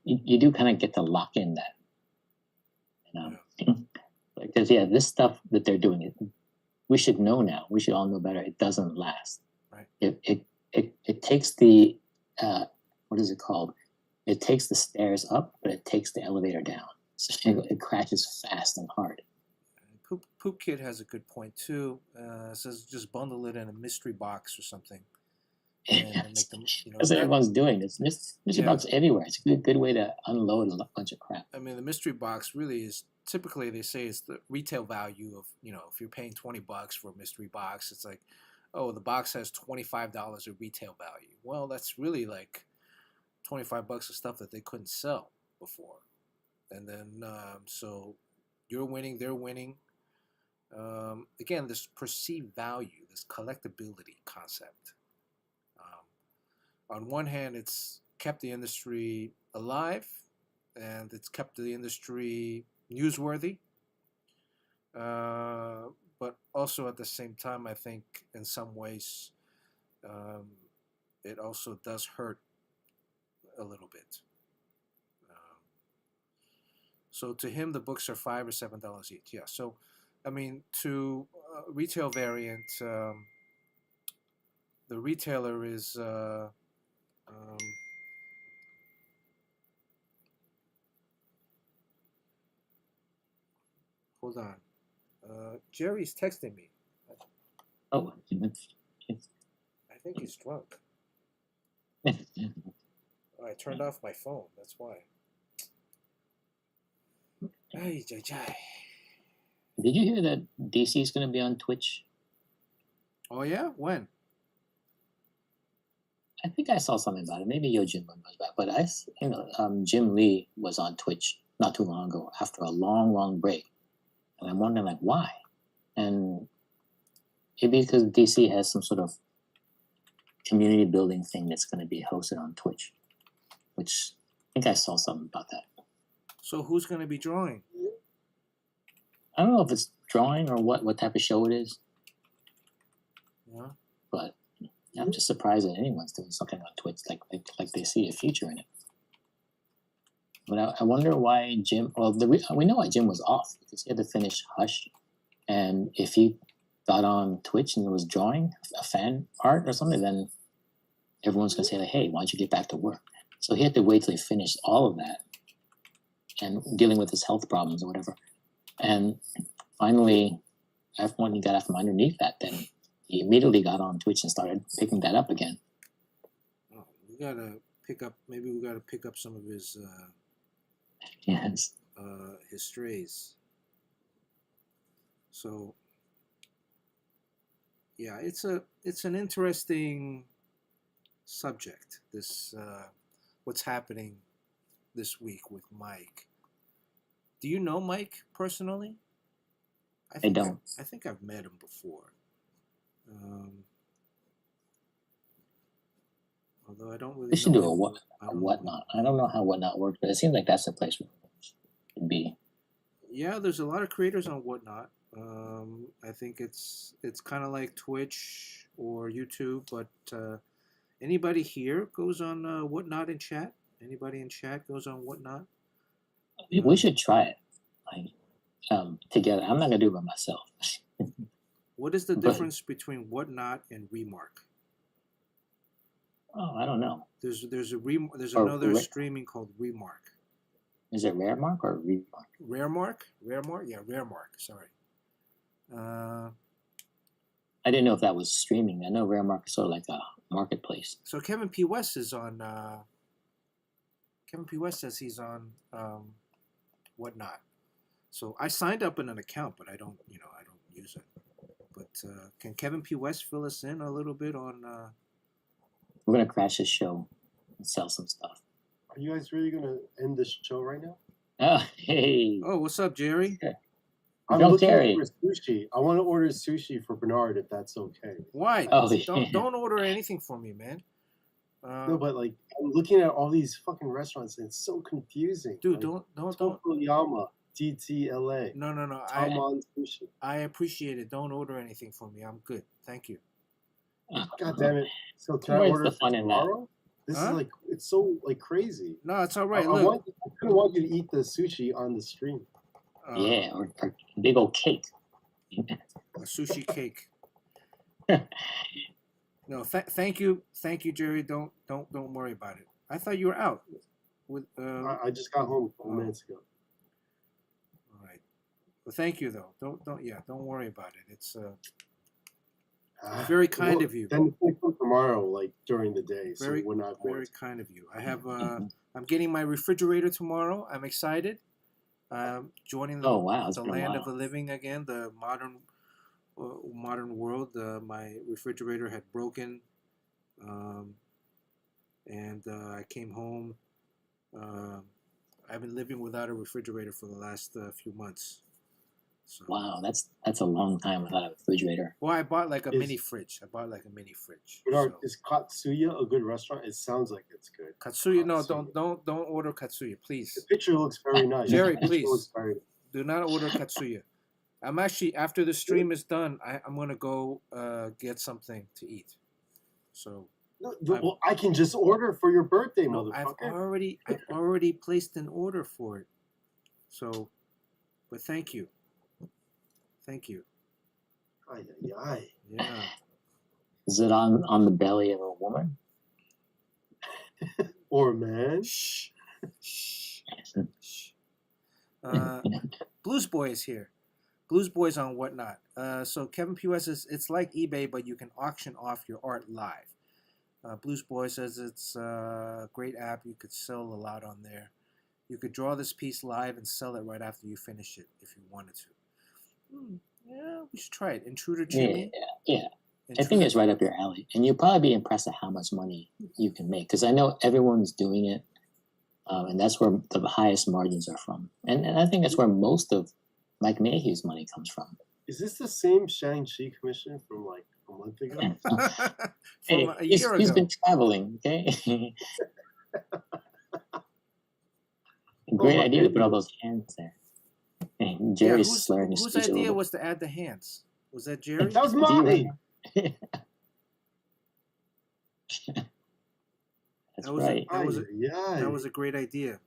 you do kind of get to lock in that. Because this stuff that they're doing, we should know now. We should all know better. It doesn't last. Right. It takes the what is it called? It takes the stairs up, but it takes the elevator down. So it crashes fast and hard. Poop Kid has a good point too. Says just bundle it in a mystery box or something. And make them, that's what everyone's doing. It's mystery box everywhere. It's a good way to unload a bunch of crap. I mean, the mystery box really is typically, they say, it's the retail value of, if you're paying $20 for a mystery box, it's like, oh, the box has $25 of retail value. Well, that's really like $25 of stuff that they couldn't sell before. And then so you're winning, they're winning. Again, this perceived value, this collectability concept. On one hand, it's kept the industry alive, and it's kept the industry newsworthy. But also at the same time, I think in some ways, it also does hurt a little bit. So to him, the books are $5 or $7 each. Yeah. So, I mean, to retail variant, the retailer is. Hold on. Jerry's texting me. Oh, I think he's drunk. I turned off my phone. That's why. Ay, jai, jai. Did you hear that DC is going to be on Twitch? Oh yeah, when? I think I saw something about it. Maybe Yojin was back, but Jim Lee was on Twitch not too long ago after a long break, and I'm wondering like why, and maybe because DC has some sort of community building thing that's going to be hosted on Twitch, which I think I saw something about that. So who's going to be drawing? I don't know if it's drawing or what type of show it is. Yeah. But I'm just surprised that anyone's doing something on Twitch like they see a future in it. But I wonder why Jim. Well, we know why Jim was off because he had to finish Hush, and if he got on Twitch and was drawing a fan art or something, then everyone's gonna say like, "Hey, why don't you get back to work?" So he had to wait till he finished all of that and dealing with his health problems or whatever. And finally, when he got from underneath that, then he immediately got on Twitch and started picking that up again. Oh, we gotta pick up. Maybe we gotta pick up some of his. Yes. His strays. So. Yeah, it's an interesting subject. This what's happening this week with Mike. Do you know Mike personally? I don't. I think I've met him before. Although I don't really. They should do a whatnot. I don't know how whatnot works, but it seems like that's the place where it should be. Yeah, there's a lot of creators on whatnot. I think it's kind of like Twitch or YouTube, but anybody here goes on whatnot in chat? Anybody in chat goes on whatnot? We should try it. like together. I'm not gonna do it by myself. What is the But difference between Whatnot and Remark? oh, I don't know. There's Or another streaming called Remark. is it Rare Mark or Remark? Raremark, yeah, Raremark. Sorry. I didn't know if that was streaming. I know Rare Mark is sort of like a marketplace. So Kevin P. West is on. Kevin P. West says he's on Whatnot. So I signed up in an account, but I don't use it. But can Kevin P. West fill us in a little bit on? We're gonna crash this show and sell some stuff. Are you guys really gonna end this show right now? Oh, hey. Oh, what's up, Jerry? I'm Don't looking Jerry. for sushi. I want to order sushi for Bernard if that's okay. Why? Oh, Don't order anything for me, man. No, but like I'm looking at all these fucking restaurants and it's so confusing. Dude, like, don't. Tokoyama, DTLA, No. Tamon Sushi. I appreciate it. Don't order anything for me. I'm good. Thank you. God damn it! So can I Where's order the it fun in that? tomorrow? This is like it's so like crazy. No, it's all right. I Look, kind of want you to eat the sushi on the stream. Yeah, or big old cake. A sushi cake. No, thank you, Jerry. Don't worry about it. I thought you were out. With I just got home a couple minutes ago. All right. Well, thank you though. Don't worry about it. It's very kind of you. Then we come tomorrow, like during the day, so Very, we're not very kind of you. I have I'm getting my refrigerator tomorrow. I'm excited. Joining the It's been a land while. of the living again, the modern world. My refrigerator had broken, and I came home. I've been living without a refrigerator for the last few months. So, Wow, that's a long time without a refrigerator. well, I bought like a mini fridge. Bernard, So. is Katsuya a good restaurant? It sounds like it's good. Katsuya, no, Katsuya. don't order Katsuya, please. The picture looks very nice. Jerry, The picture please. looks very nice. Do not order Katsuya. I'm actually, after the stream is done, I'm gonna go get something to eat. So Well, I can just order for your birthday, no, I've motherfucker. already placed an order for it. So, but thank you. Ay, ay, ay. Yeah. Is it on the belly of a woman? Or man. Shh. Blues Boy is here. Blues Boy's on Whatnot. So Kevin P. West says it's like eBay, but you can auction off your art live. Blues Boy says it's a great app. You could sell a lot on there. You could draw this piece live and sell it right after you finish it if you wanted to. Yeah, we should try it. Intruder Jimmy. Yeah. I think it's right up your alley, and you'll probably be impressed at how much money you can make. Because I know everyone's doing it, and that's where the highest margins are from. And I think that's where most of Mike Mayhew's money comes from. Is this the same Shang-Chi commissioner from like a month ago? From a year He's ago. been traveling, okay? Great idea to put all those hands there. Hey, Jerry's slurring his whose speech a idea little was to add the hands? Was that Jerry? That was bit. Do you mine. remember? That's right. That was a great idea.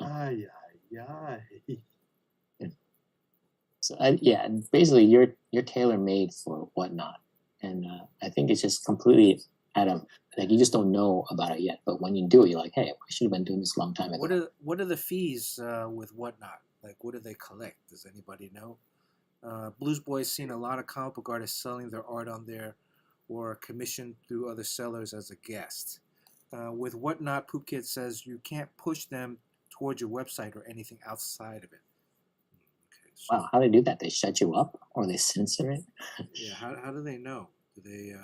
Ay, ay, ay. So basically you're tailor made for Whatnot, and I think it's just completely out of like you just don't know about it yet. But when you do it, you're like, hey, I should have been doing this a long time ago. What are the fees with Whatnot? Like, what do they collect? Does anybody know? Blues Boy's seen a lot of comic book artists selling their art on there, or commissioned through other sellers as a guest. With Whatnot, Poop Kid says you can't push them towards your website or anything outside of it. Okay, so, Wow, how do they do that? They shut you up or they censor it? yeah, how do they know? Do they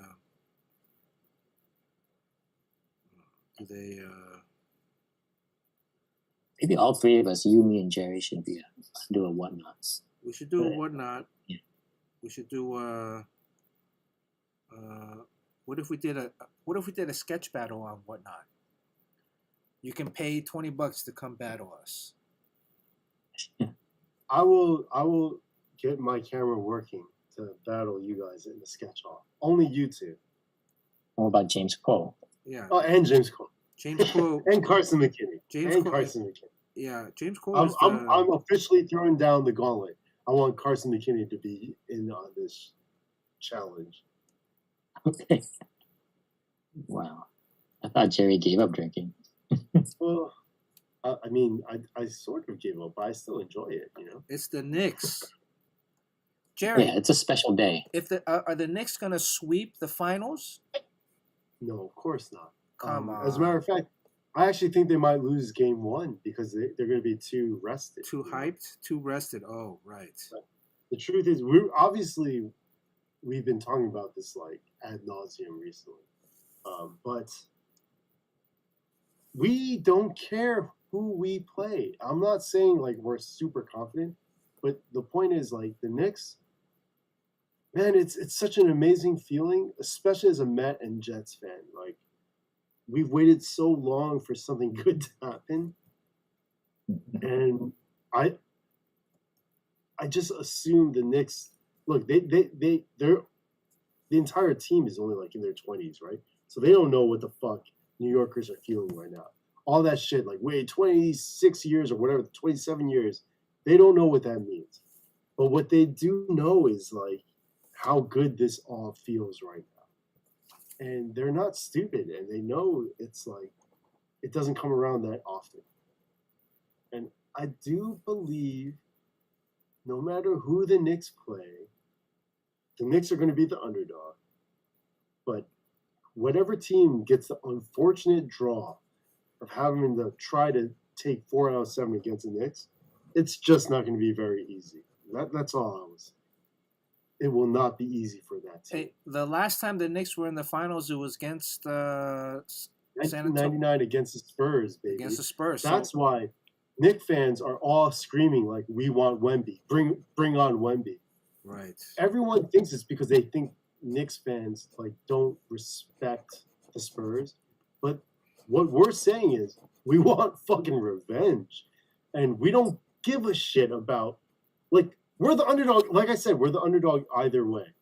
Maybe all three of us, you, me, and Jerry, should be do a Whatnots. we should do a Whatnot. Yeah. We should do what if we did a sketch battle on Whatnot? You can pay $20 to come battle us. I will get my camera working to battle you guys in the sketch off. Only you two. What about James Cole? Yeah. Oh, and James Cole. James Cole. And Carson McKinney. James and Cole. Carson McKinney. Yeah, James Cole I'm is the. I'm officially throwing down the gauntlet. I want Carson McKinney to be in on this challenge. Okay. Wow. I thought Jerry gave up drinking. Well, I mean, I sort of gave up, but I still enjoy it. It's the Knicks. Jerry, Yeah, it's a special day. if the are the Knicks gonna sweep the finals? No, of course not. Come on. As a matter of fact, I actually think they might lose game one because they're going to be too rested. Too hyped, too rested. Oh, right. The truth is, we've been talking about this like ad nauseum recently, but we don't care who we play. I'm not saying like we're super confident, but the point is like the Knicks. Man, it's such an amazing feeling, especially as a Met and Jets fan. Like we've waited so long for something good to happen, and I just assume the Knicks. Look, they're the entire team is only like in their 20s, right? So they don't know what the fuck New Yorkers are feeling right now. All that shit, like wait, 26 years or whatever, 27 years, they don't know what that means. But what they do know is like how good this all feels right now. And they're not stupid, and they know it's like it doesn't come around that often. And I do believe no matter who the Knicks play, the Knicks are going to be the underdog. But whatever team gets the unfortunate draw of having to try to take 4 out of 7 against the Knicks, it's just not going to be very easy. That's all I was. It will not be easy for that team. Hey, the last time the Knicks were in the finals, it was against San Antonio. 1999 against the Spurs, baby. Against the Spurs. That's why Knicks fans are all screaming like, "We want Wemby. Bring on Wemby." Right. Everyone thinks it's because they think Knicks fans like don't respect the Spurs, but what we're saying is we want fucking revenge, and we don't give a shit about like we're the underdog. Like I said, we're the underdog either way,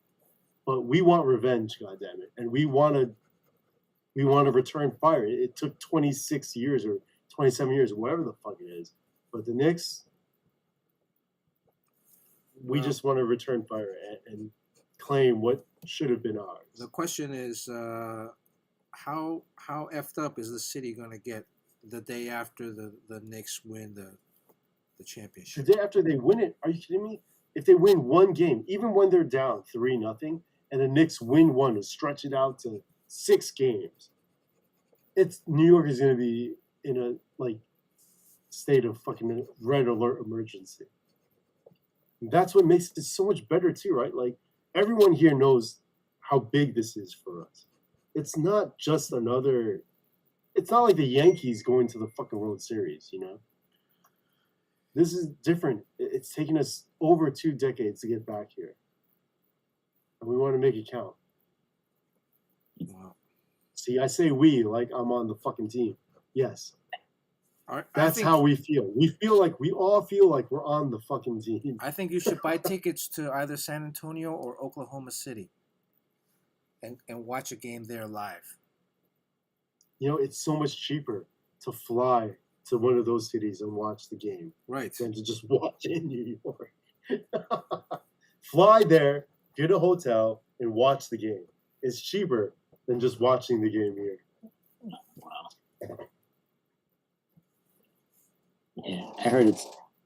but we want revenge, goddammit, and we want to return fire. It took 26 years or 27 years, whatever the fuck it is, but the Knicks. We just want to return fire and claim what should have been ours. The question is, how effed up is the city going to get the day after the Knicks win the championship? The day after they win it, are you kidding me? If they win one game, even when they're down 3-0, and the Knicks win one and stretch it out to 6 games, it's New York is going to be in a like state of fucking red alert emergency. That's what makes it so much better too, right? Like everyone here knows how big this is for us. It's not just another. It's not like the Yankees going to the fucking World Series, This is different. It's taken us over 2 decades to get back here, and we want to make it count. Wow. See, I say we like I'm on the fucking team. Yes. That's how we feel. We all feel like we're on the fucking team. I think you should buy tickets to either San Antonio or Oklahoma City and watch a game there live. It's so much cheaper to fly to one of those cities and watch the game. Right. Than to just watch in New York. Fly there, get a hotel, and watch the game. It's cheaper than just watching the game here. Wow. Yeah, I heard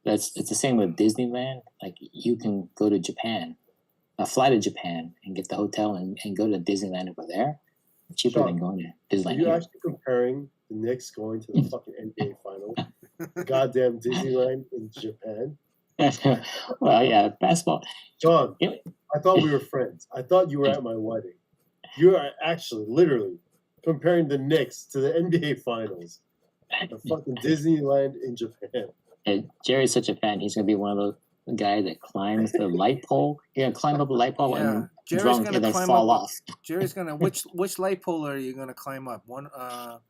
it's the same with Disneyland. Like you can go to Japan, fly to Japan and get the hotel and go to Disneyland over there. Cheaper than going to Disneyland. Are you here. actually comparing the Knicks going to the fucking NBA final? Goddamn Disneyland in Japan? Well, yeah, basketball. John, I thought we were friends. I thought you were at my wedding. You are actually, literally, comparing the Knicks to the NBA finals. The fucking Disneyland in Japan. And Jerry's such a fan. He's gonna be one of those guys that climbs the light pole. You're gonna climb up a light pole and drunk and then fall off. Jerry's gonna which light pole are you gonna climb up? One the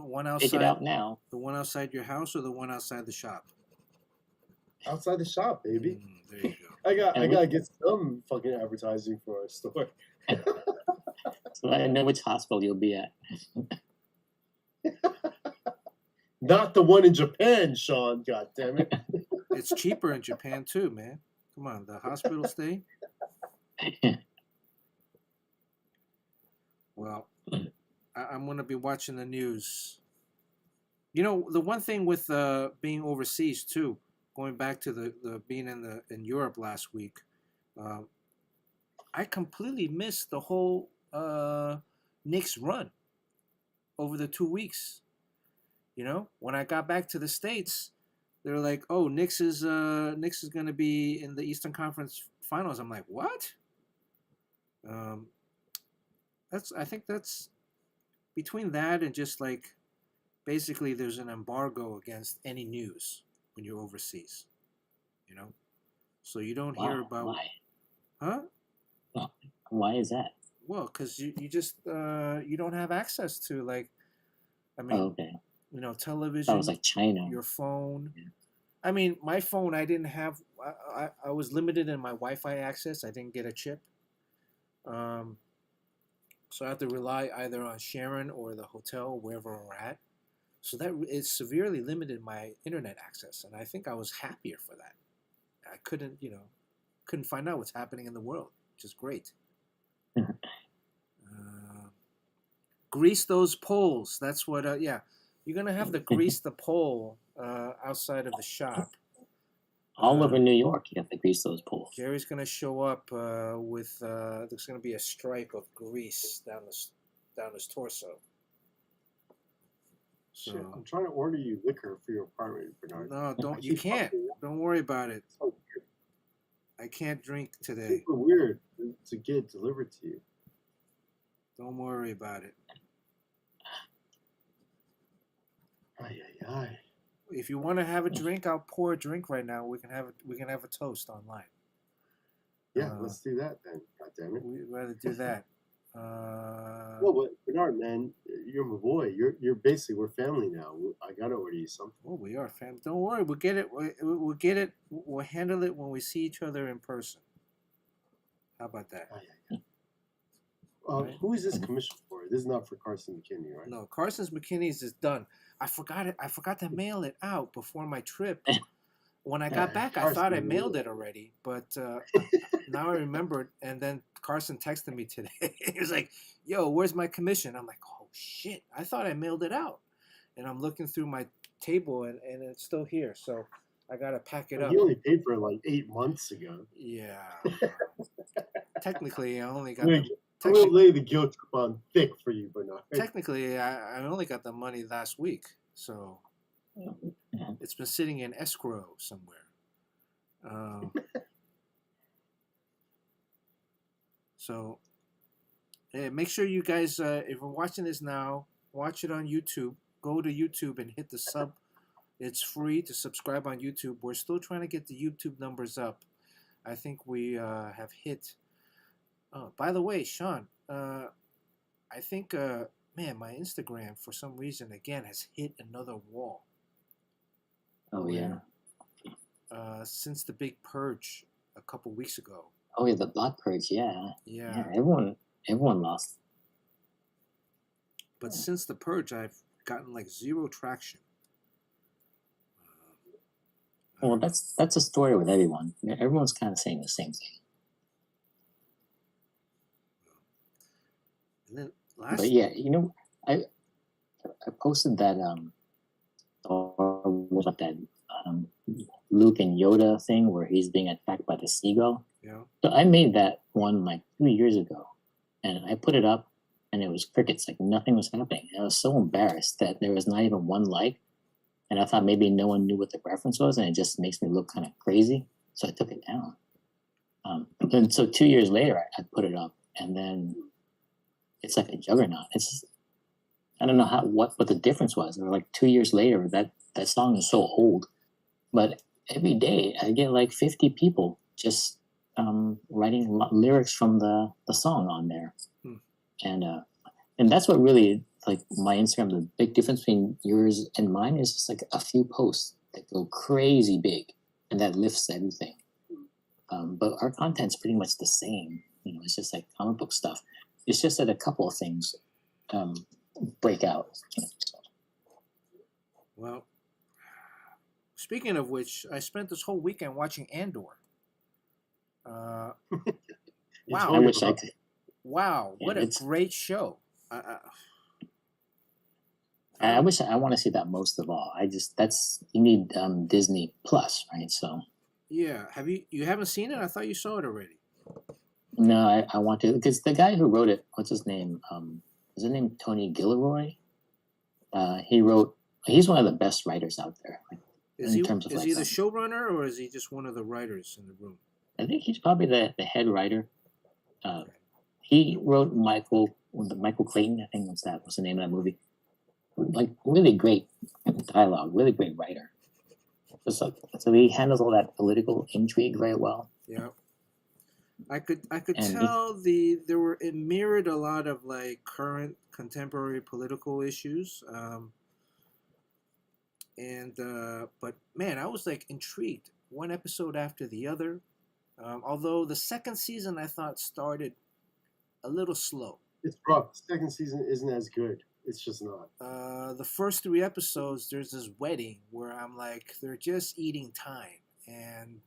one outside. Take it out now. The one outside your house or the one outside the shop? Outside the shop, baby. There you go. I gotta get some fucking advertising for our store. So I know which hospital you'll be at. Not the one in Japan, Sean. God damn it. It's cheaper in Japan too, man. Come on, the hospital stay. Well, I'm gonna be watching the news. You know, the one thing with being overseas too, going back to the being in Europe last week, uh, I completely missed the whole Knicks run over the 2 weeks. You know, when I got back to the States, they were like, "Oh, Knicks is going to be in the Eastern Conference Finals." I'm like, "What?" Um, I think that's between that and just like basically there's an embargo against any news when you're overseas. You know, so you don't hear about, Why? huh? Well, why is that? Well, because you just you don't have access to like, I mean, Okay. you know, That television, was like China. your phone. Yeah. I mean, my phone, I didn't have. I was limited in my Wi-Fi access. I didn't get a chip, um, so I have to rely either on Sharon or the hotel wherever we're at. So that it severely limited my internet access, and I think I was happier for that. I couldn't, you know, couldn't find out what's happening in the world, which is great. Grease those poles. That's what. Yeah, you're gonna have to grease the pole outside of the shop. All over New York, you have to grease those poles. Jerry's gonna show up with. There's gonna be a stripe of grease down his torso. Shit, So I'm trying to order you liquor for your apartment, Bernard. no, don't. I You keep can't. fucking up. Don't worry about it. So weird. I can't drink today. Super weird to get delivered to you. Don't worry about it. Ay, ay, ay. If you want to have a drink, I'll pour a drink right now. We can have a toast online. Yeah, let's do that then. God damn it. We'd rather do that. No, but Bernard, man, you're my boy. You're basically we're family now. I gotta order you something. Well, we are fam. Don't worry, we'll get it. We'll get it. We'll handle it when we see each other in person. How about that? Ay, ay, ay. Right. Who is this commission for? This is not for Carson McKinney, right? No, Carson's McKinney's is done. I forgot it. I forgot to mail it out before my trip. When I got back, I thought I mailed it already, but now I remembered. And then Carson texted me today. He was like, "Yo, where's my commission?" I'm like, "Oh shit! I thought I mailed it out." And I'm looking through my table, and it's still here. So I gotta pack it up. You only paid for it like 8 months ago. Yeah. Technically, I only got. I'm gonna lay the guilt trip on thick for you, Bernard. Technically, I only got the money last week, so it's been sitting in escrow somewhere. So, hey, make sure you guys, if you're watching this now, watch it on YouTube. Go to YouTube and hit the sub. It's free to subscribe on YouTube. We're still trying to get the YouTube numbers up. I think we have hit. Oh, by the way, Sean, I think, man, my Instagram for some reason again has hit another wall. Oh yeah. Since the big purge a couple weeks ago. Oh yeah, the block purge. Yeah. Yeah. Everyone lost. But since the purge, I've gotten like zero traction. Well, that's a story with everyone. Everyone's kind of saying the same thing. And then But yeah, you know, I posted that or what that Luke and Yoda thing where he's being attacked by the seagull. Yeah. So I made that one like 2 years ago, and I put it up, and it was crickets. Like nothing was happening. I was so embarrassed that there was not even one like, and I thought maybe no one knew what the reference was, and it just makes me look kind of crazy. So I took it down. And so 2 years later, I put it up, and then it's like a juggernaut. It's I don't know what the difference was. Or like 2 years later, that song is so old, but every day I get like 50 people just writing lyrics from the song on there, and that's what really like my Instagram. The big difference between yours and mine is just like a few posts that go crazy big, and that lifts everything. But our content's pretty much the same. You know, it's just like comic book stuff. It's just that a couple of things break out. Well, speaking of which, I spent this whole weekend watching Andor. Uh, You wow, I told me wish I about could. wow, Yeah, what a it's. great show! I I don't. wish I want to see that most of all. That's you need Disney Plus, right? So Yeah, you haven't seen it? I thought you saw it already. no, I want to because the guy who wrote it, what's his name? Is his name Tony Gilroy? He wrote. He's one of the best writers out there, like, Is in he terms of is like he the showrunner or is he just one of the writers in the room? I think he's probably the head writer. Uh, Okay. he wrote Michael Clayton. I think was the name of that movie. Like really great dialogue, really great writer. So he handles all that political intrigue very well, Yeah. I could and tell it mirrored a lot of like current contemporary political issues. And but man, I was like intrigued one episode after the other. Although the second season I thought started a little slow. it's rough. Second season isn't as good. It's just not. The first three episodes, there's this wedding where I'm like, they're just eating time, and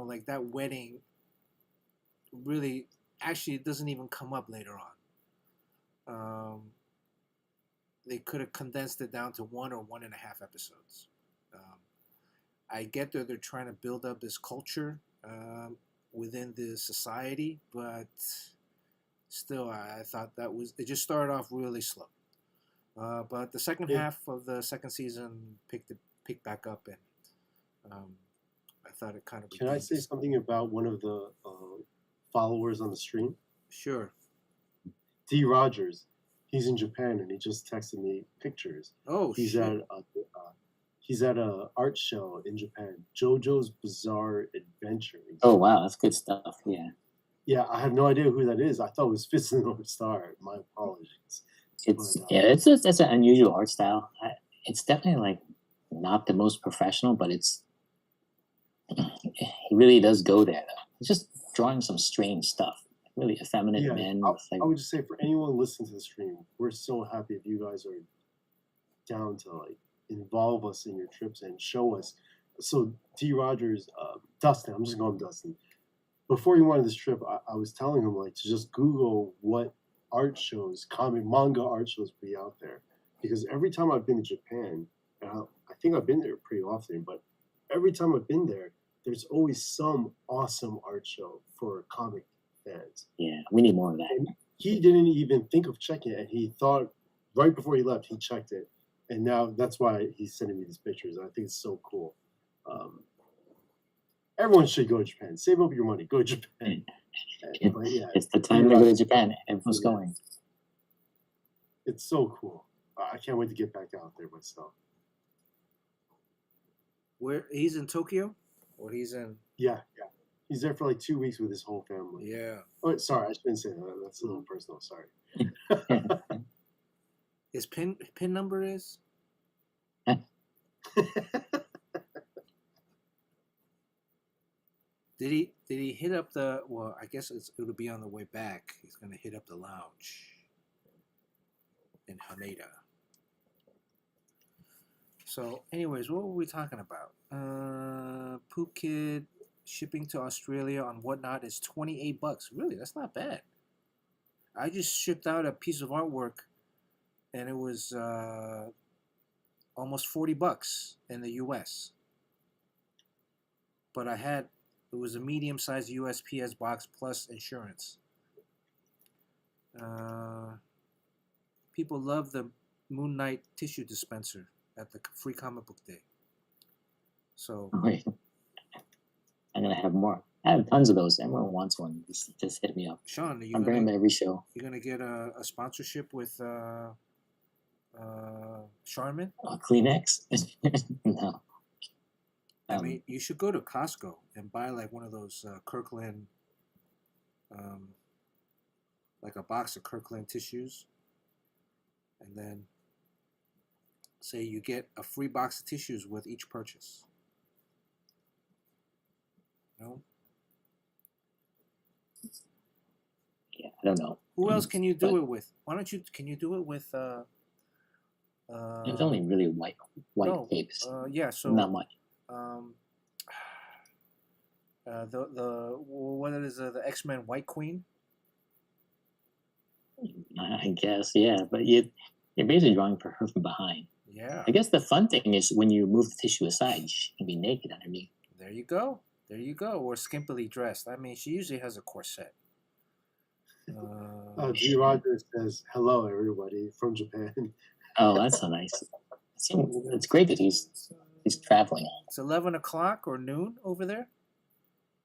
like that wedding really actually doesn't even come up later on. They could have condensed it down to 1 or 1.5 episodes. Um, I get that they're trying to build up this culture within the society, but still, I thought it just started off really slow. But the second Yeah. half of the second season picked back up, and I thought it kind of. Can I say something about one of the followers on the stream? Sure. D. Rogers. He's in Japan and he just texted me pictures. Oh, He's shit. at a art show in Japan. JoJo's Bizarre Adventure. oh wow, that's good stuff. Yeah, Yeah, I have no idea who that is. I thought it was Fist of the North Star. My apologies. it's an unusual art style. It's definitely like not the most professional, but he really does go there. Though. He's just drawing some strange stuff. Really effeminate Yeah, men. I would just say for anyone listening to the stream, we're so happy if you guys are down to like involve us in your trips and show us. So D. Rogers, Dustin, I'm just going to Dustin. Before he went on this trip, I was telling him like to just Google what art shows, comic manga art shows be out there, because every time I've been to Japan, and I think I've been there pretty often, but every time I've been there, there's always some awesome art show for comic fans. Yeah, we need more of that. And he didn't even think of checking it, and he thought right before he left, he checked it, and now that's why he's sending me these pictures. I think it's so cool. Everyone should go to Japan. Save up your money. Go to Japan. But yeah, It's the time to go to Japan. Everyone's going. it's so cool. I can't wait to get back out there myself. Where he's in Tokyo, or he's in? Yeah. He's there for like 2 weeks with his whole family. Yeah. Oh, sorry, I shouldn't say that. That's a little personal. Sorry. His pin number is? Did he hit up the? Well, I guess it'll be on the way back. He's gonna hit up the lounge in Haneda. So, anyways, what were we talking about? Poop Kid shipping to Australia on Whatnot is $28. Really, that's not bad. I just shipped out a piece of artwork, and it was almost $40 in the U.S. But it was a medium-sized USPS box plus insurance. People love the Moon Knight tissue dispenser at the Free Comic Book Day. So Wait, I'm gonna have more. I have tons of those. Everyone wants one. Just hit me up. Sean, I'm bringing them to every show. you're gonna get a sponsorship with Charmin? Kleenex? No. I mean, you should go to Costco and buy like one of those Kirkland, like a box of Kirkland tissues, and then say you get a free box of tissues with each purchase. No? Yeah, I don't know. Who else can you do it with? Can you do it with It's only really white No. capes, Yeah. So not much. um, the what is the X-Men White Queen? I guess, yeah, but you're basically drawing for her from behind. Yeah. I guess the fun thing is when you move the tissue aside, she can be naked underneath. There you go. There you go. Or skimpily dressed. I mean, she usually has a corset. G. Rogers says, "Hello, everybody from Japan." Oh, that's so nice. It's great that he's traveling. It's 11 o'clock or noon over there.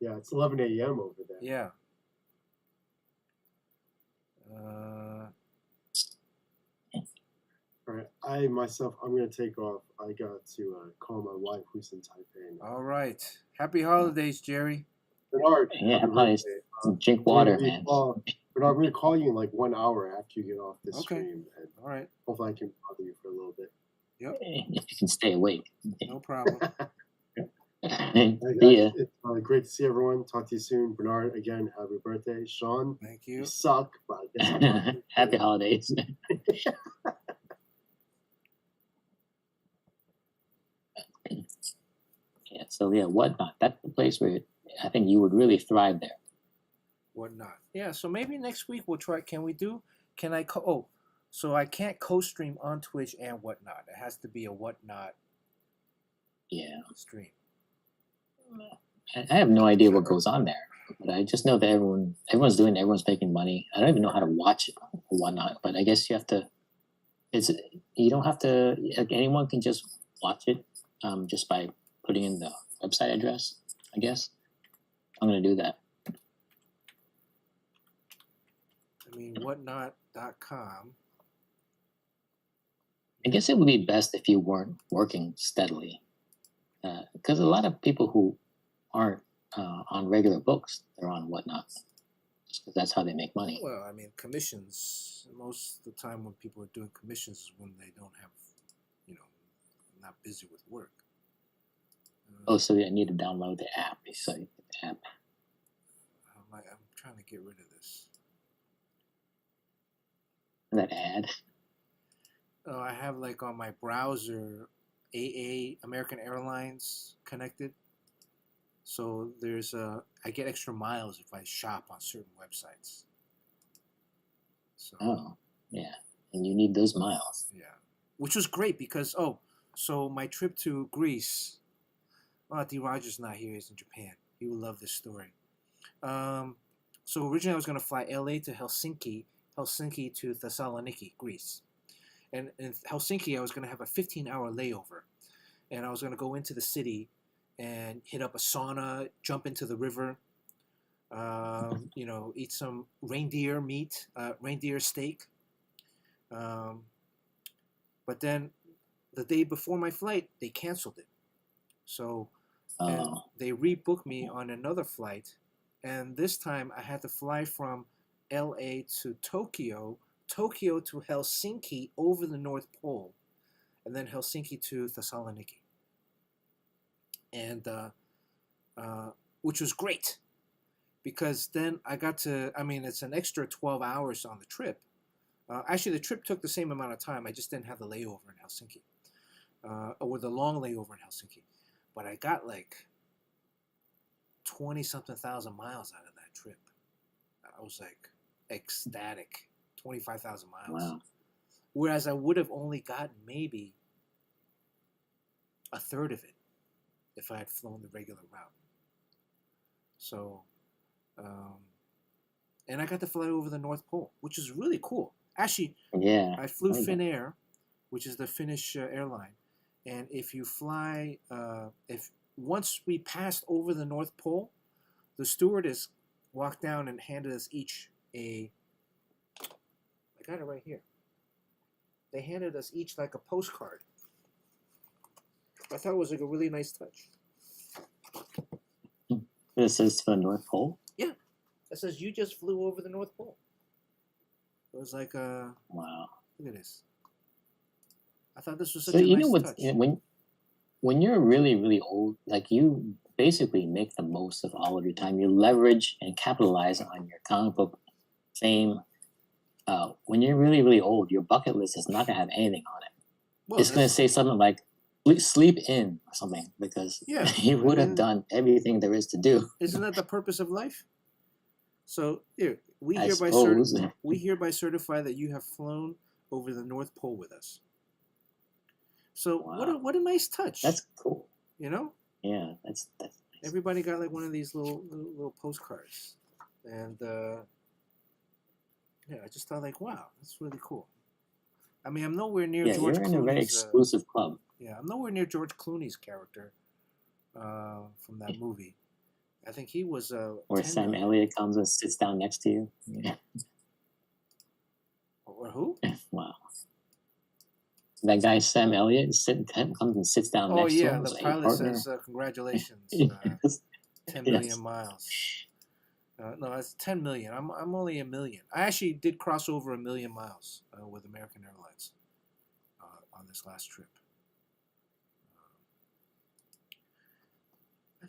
Yeah, it's 11 a.m. over there. Yeah. All right, I'm gonna take off. I got to call my wife, who's in Taipei now. All right. Happy holidays, Jerry. Bernard, Yeah, happy please birthday. drink water, Bernard, man. I'm gonna call you in like 1 hour after you get off this Okay. stream, and All right. hopefully I can bother you for a little bit. Yep. If you can stay awake. No problem. See ya. It's great to see everyone. Talk to you soon. Bernard, again, happy birthday. Sean, Thank you you. suck, but I guess I'll talk to you Happy soon. holidays. Yeah, so yeah, Whatnot. That's the place where I think you would really thrive there. Whatnot. Yeah. So maybe next week we'll try. Can we do? Can I? So I can't co-stream on Twitch and Whatnot. It has to be a Whatnot Yeah. stream. I have no idea what goes on there, but I just know that everyone's doing it, everyone's making money. I don't even know how to watch it or Whatnot, but I guess you have to. You don't have to. Like, anyone can just watch it, just by putting in the website address. I guess I'm gonna do that. I mean, whatnot.com. I guess it would be best if you weren't working steadily, because a lot of people who aren't on regular books, they're on Whatnot, just because that's how they make money. Well, I mean, commissions. Most of the time when people are doing commissions is when they don't have, not busy with work. Oh, so I need to download the app. So the app. I'm trying to get rid of this. That ad. Oh, I have like on my browser AA American Airlines connected. So I get extra miles if I shop on certain websites. So Oh, yeah, and you need those miles. yeah, which was great because so my trip to Greece. D. Rogers not here; he's in Japan. He would love this story. So originally I was going to fly LA to Helsinki to Thessaloniki, Greece. And in Helsinki, I was going to have a 15-hour layover. And I was going to go into the city and hit up a sauna, jump into the river, eat some reindeer meat, reindeer steak. But then the day before my flight, they canceled it. So and they rebooked me on another flight. And this time I had to fly from LA to Tokyo to Helsinki over the North Pole, and then Helsinki to Thessaloniki. And which was great because then I got to, it's an extra 12 hours on the trip. Actually, the trip took the same amount of time. I just didn't have the layover in Helsinki, or the long layover in Helsinki. But I got like 20-something thousand miles out of that trip. I was like ecstatic. 25,000 miles. Wow. Whereas I would have only gotten maybe a third of it if I had flown the regular route. So, and I got to fly over the North Pole, which is really cool. Actually, yeah, I flew Finnair, which is the Finnish airline. And if you fly, once we passed over the North Pole, the stewardess walked down and handed us each I got it right here. They handed us each like a postcard. I thought it was like a really nice touch. This is for the North Pole? Yeah. It says you just flew over the North Pole. It was like wow. Look at this. I thought this was such so a you nice know touch. When you're really, really old, like you basically make the most of all of your time. You leverage and capitalize on your comic book fame. When you're really, really old, your bucket list is not going to have anything on it. Well, it's going to say something like sleep in or something, because Yeah, he would have done everything there is to do. Isn't that the purpose of life? So here we I hereby suppose. we hereby certify that you have flown over the North Pole with us. So Wow. what a nice touch. That's cool. You know, Yeah, that's nice. everybody got like one of these little postcards, and yeah, I just thought like, wow, that's really cool. I mean, I'm nowhere near Yeah, George you're in a very Clooney's. exclusive club. Yeah, I'm nowhere near George Clooney's character from that movie. I think he was Where 10 Sam million. Elliott comes and sits down next to you. Yeah. Or who? Wow. That guy Sam Elliott comes and sits down Oh next to yeah, him. the Like, hey, pilot partner. says congratulations, Yes. 10 million Yes. miles. No, that's 10 million. I'm only a million. I actually did cross over a million miles with American Airlines on this last trip.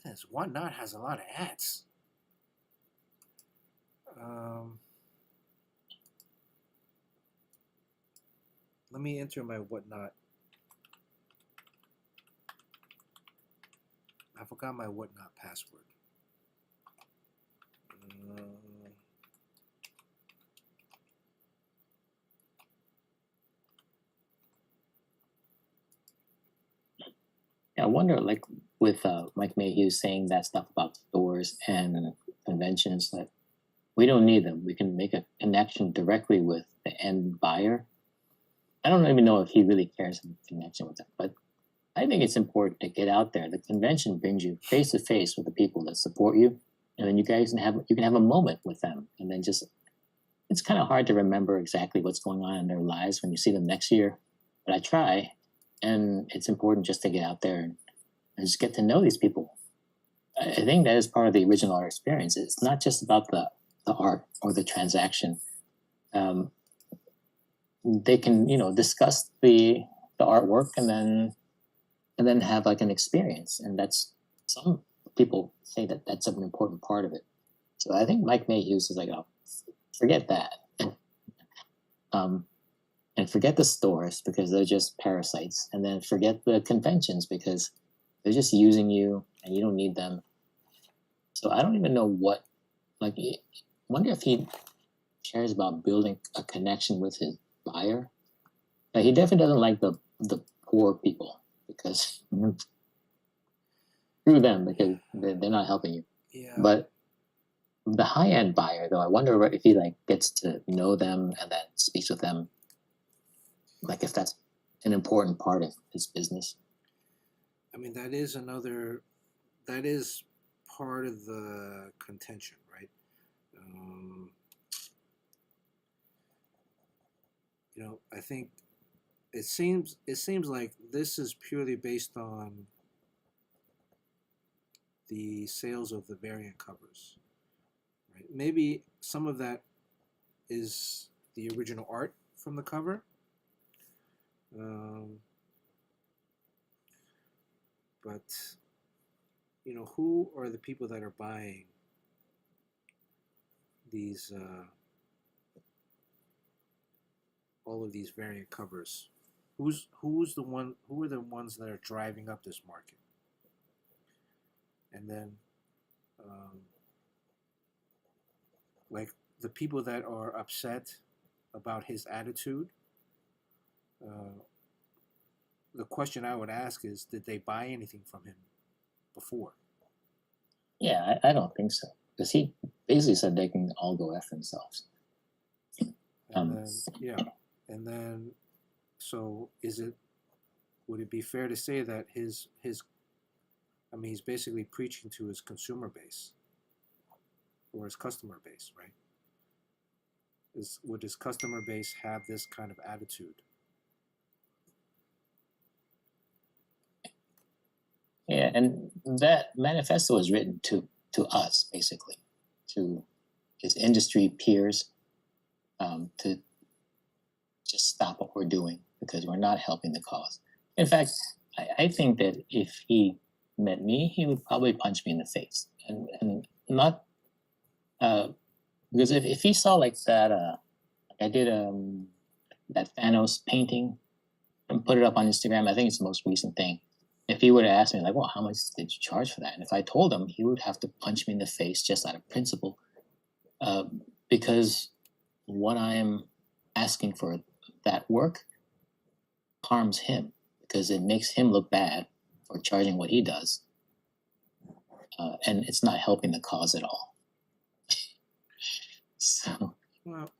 This Whatnot has a lot of ads. Let me enter my Whatnot. I forgot my Whatnot password. Yeah, I wonder, like with Mike Mayhew saying that stuff about stores and conventions, that we don't need them. We can make a connection directly with the end buyer. I don't even know if he really cares about the connection with them, but I think it's important to get out there. The convention brings you face to face with the people that support you, and then you can have a moment with them, and then just it's kind of hard to remember exactly what's going on in their lives when you see them next year. But I try, and it's important just to get out there and just get to know these people. I think that is part of the original art experience. It's not just about the art or the transaction. They can discuss the artwork and then have like an experience, and that's some people say that that's an important part of it. So I think Mike Mayhew is like, oh, forget that, and forget the stores because they're just parasites, and then forget the conventions because they're just using you and you don't need them. So I don't even know what, like, I wonder if he cares about building a connection with his buyer. Like, he definitely doesn't like the poor people because screw them because they're not helping you. Yeah. But the high end buyer, though, I wonder if he like gets to know them and then speaks with them. Like if that's an important part of his business. I mean, that is part of the contention, right? I think it seems like this is purely based on the sales of the variant covers, right? Maybe some of that is the original art from the cover. But who are the people that are buying these all of these variant covers? Who are the ones that are driving up this market? And then like the people that are upset about his attitude, the question I would ask is, did they buy anything from him before? Yeah, I don't think so. Because he basically said they can all go F themselves. And then, so would it be fair to say that he's basically preaching to his consumer base or his customer base, right? Would his customer base have this kind of attitude? Yeah, and that manifesto was written to us, basically, to his industry peers, to just stop what we're doing because we're not helping the cause. In fact, I think that if he met me, he would probably punch me in the face, and not because if he saw like that, I did that Thanos painting and put it up on Instagram. I think it's the most recent thing. If he would have asked me, like, well, how much did you charge for that? And if I told him, he would have to punch me in the face just out of principle, uh, because what I'm asking for, that work, harms him because it makes him look bad for charging what he does, and it's not helping the cause at all. So Well,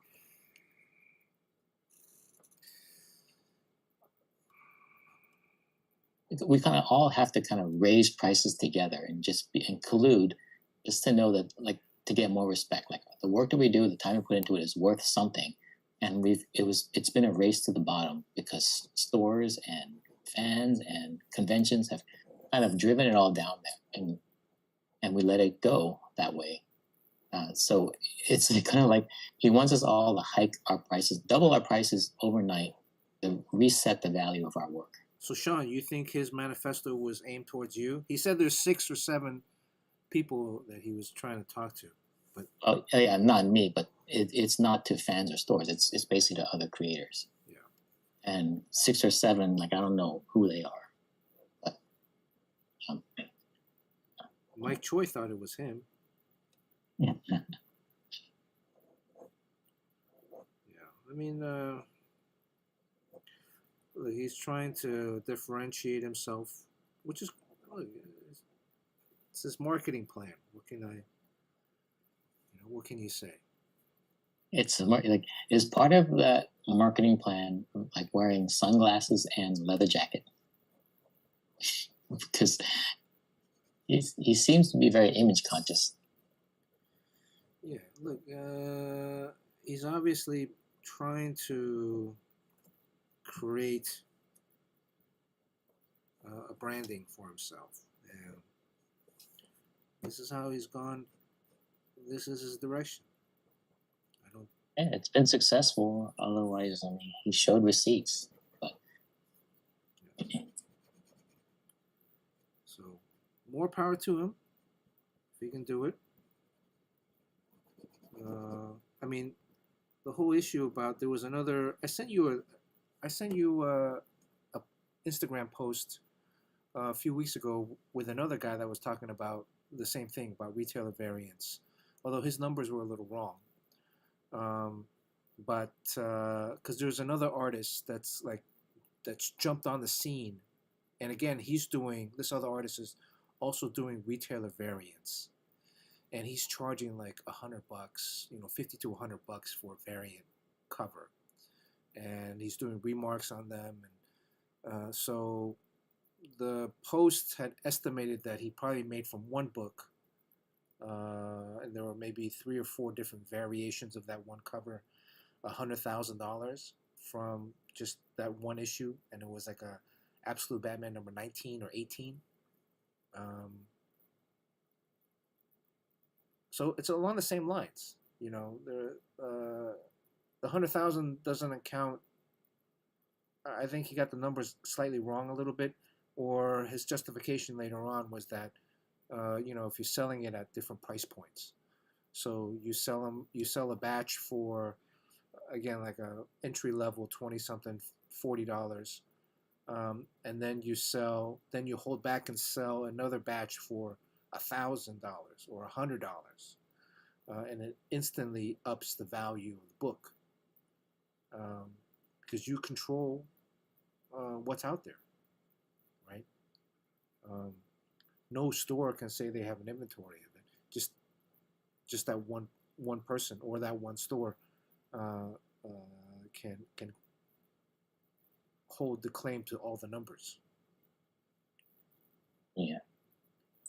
we kind of all have to kind of raise prices together and just and collude, just to know that, like, to get more respect. Like, the work that we do, the time we put into it is worth something, and it's been a race to the bottom because stores and fans and conventions have kind of driven it all down there, and we let it go that way. So it's kind of like he wants us all to hike our prices, double our prices overnight, to reset the value of our work. so Sean, you think his manifesto was aimed towards you? He said there's 6 or 7 people that he was trying to talk to, but Oh yeah, not me, but it's not to fans or stores. It's basically to other creators. yeah. And 6 or 7, like, I don't know who they are, but um, Mike Choi thought it was him. yeah. Yeah, I mean, look, he's trying to differentiate himself, which is, look, it's his marketing plan. What can what can you say? It's like, is part of that marketing plan like wearing sunglasses and leather jacket, because he seems to be very image conscious. Yeah, look, he's obviously trying to create a branding for himself, and this is how he's gone. This is his direction. I don't. Yeah, it's been successful. Otherwise, I mean, he showed receipts. But So, more power to him if he can do it. I mean, the whole issue about there was another. I sent you a Instagram post a few weeks ago with another guy that was talking about the same thing about retailer variance, although his numbers were a little wrong. But because there's another artist that's jumped on the scene, and again this other artist is also doing retailer variance, and he's charging like $100, $50 to $100 for a variant cover, and he's doing remarks on them, and so the post had estimated that he probably made from one book, and there were maybe 3 or 4 different variations of that one cover, $100,000 from just that one issue, and it was like a Absolute Batman number 19 or 18. So it's along the same lines, the 100,000 doesn't account. I think he got the numbers slightly wrong a little bit, or his justification later on was that, if you're selling it at different price points, so you sell a batch for, again, like a entry level 20 something, $40, and then you hold back and sell another batch for $1,000 or $100, and it instantly ups the value of the book, because you control what's out there, right? No store can say they have an inventory of it. Just that one person or that one store can hold the claim to all the numbers. yeah,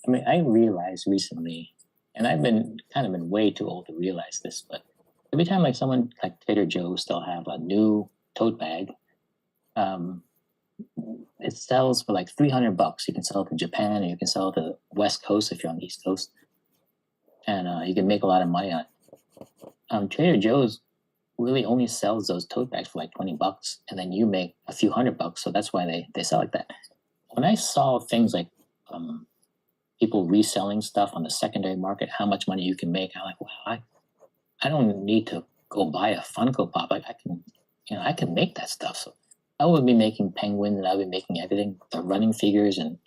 I mean, I realized recently, and I've been way too old to realize this, but every time like someone like Trader Joe's, they'll have a new tote bag. It sells for like $300. You can sell it to Japan, or you can sell it to the West Coast if you're on the East Coast, and you can make a lot of money on it. Trader Joe's really only sells those tote bags for like $20, and then you make a few $100. So that's why they sell like that. When I saw things like people reselling stuff on the secondary market, how much money you can make, I'm like, wow, I don't need to go buy a Funko Pop. I can make that stuff. So I would be making penguins and I would be making everything, the running figures and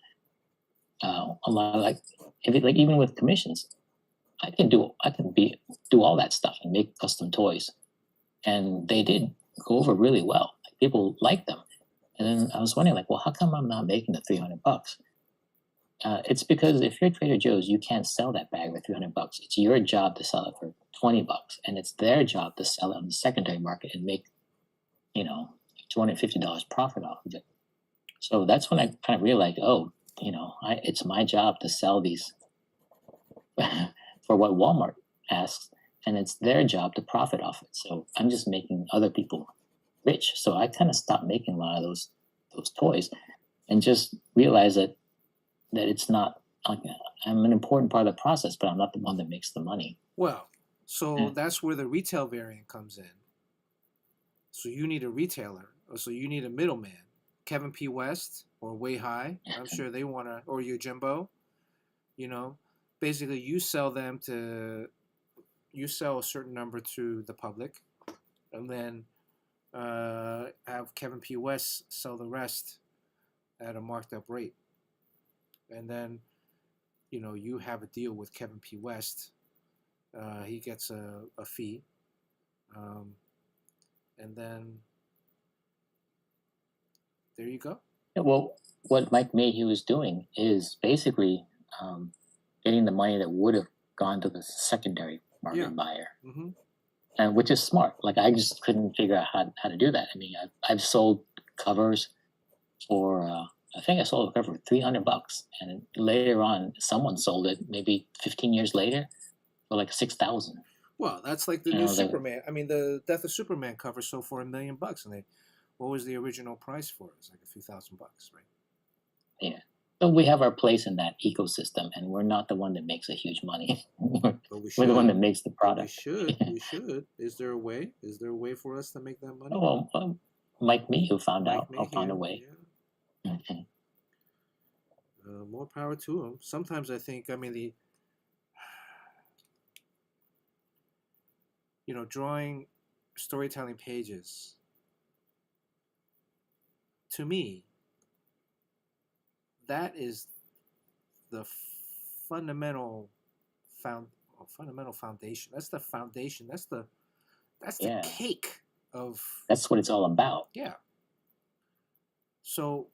a lot of like, if it, like even with commissions, I can do all that stuff and make custom toys, and they did go over really well. Like, people liked them, and then I was wondering like, well, how come I'm not making the $300? It's because if you're Trader Joe's, you can't sell that bag for $300. It's your job to sell it for $20, and it's their job to sell it on the secondary market and make, $250 profit off of it. So that's when I kind of realized, oh, it's my job to sell these for what Walmart asks, and it's their job to profit off it. So I'm just making other people rich. So I kind of stopped making a lot of those toys, and just realized that it's not like I'm an important part of the process, but I'm not the one that makes the money. Well, so that's where the retail variant comes in. So you need a retailer, or so you need a middleman. Kevin P. West or Way High, I'm sure they want to, or your Jimbo, basically you sell a certain number to the public, and then have Kevin P. West sell the rest at a marked up rate. And then, you have a deal with Kevin P. West. He gets a fee. And then there you go. Yeah, well, what Mike Mayhew was doing is basically getting the money that would have gone to the secondary market buyer, and which is smart. Like I just couldn't figure out how to do that. I mean, I've sold covers for I think I sold a cover for $300, and later on, someone sold it maybe 15 years later for like 6,000. Well, that's like the new Superman. I mean, the Death of Superman cover sold for $1 million, and what was the original price for it? It was like a few $1,000, right? Yeah. So we have our place in that ecosystem, and we're not the one that makes a huge money. We're the one that makes the product. We should. Is there a way? Is there a way for us to make that money? Oh, well, Mike Mayhew found out. I'll find a way. Yeah. More power to him. Sometimes I think, drawing storytelling pages, to me, that is the fundamental foundation. That's the foundation. That's the cake of. That's what it's all about. Yeah. So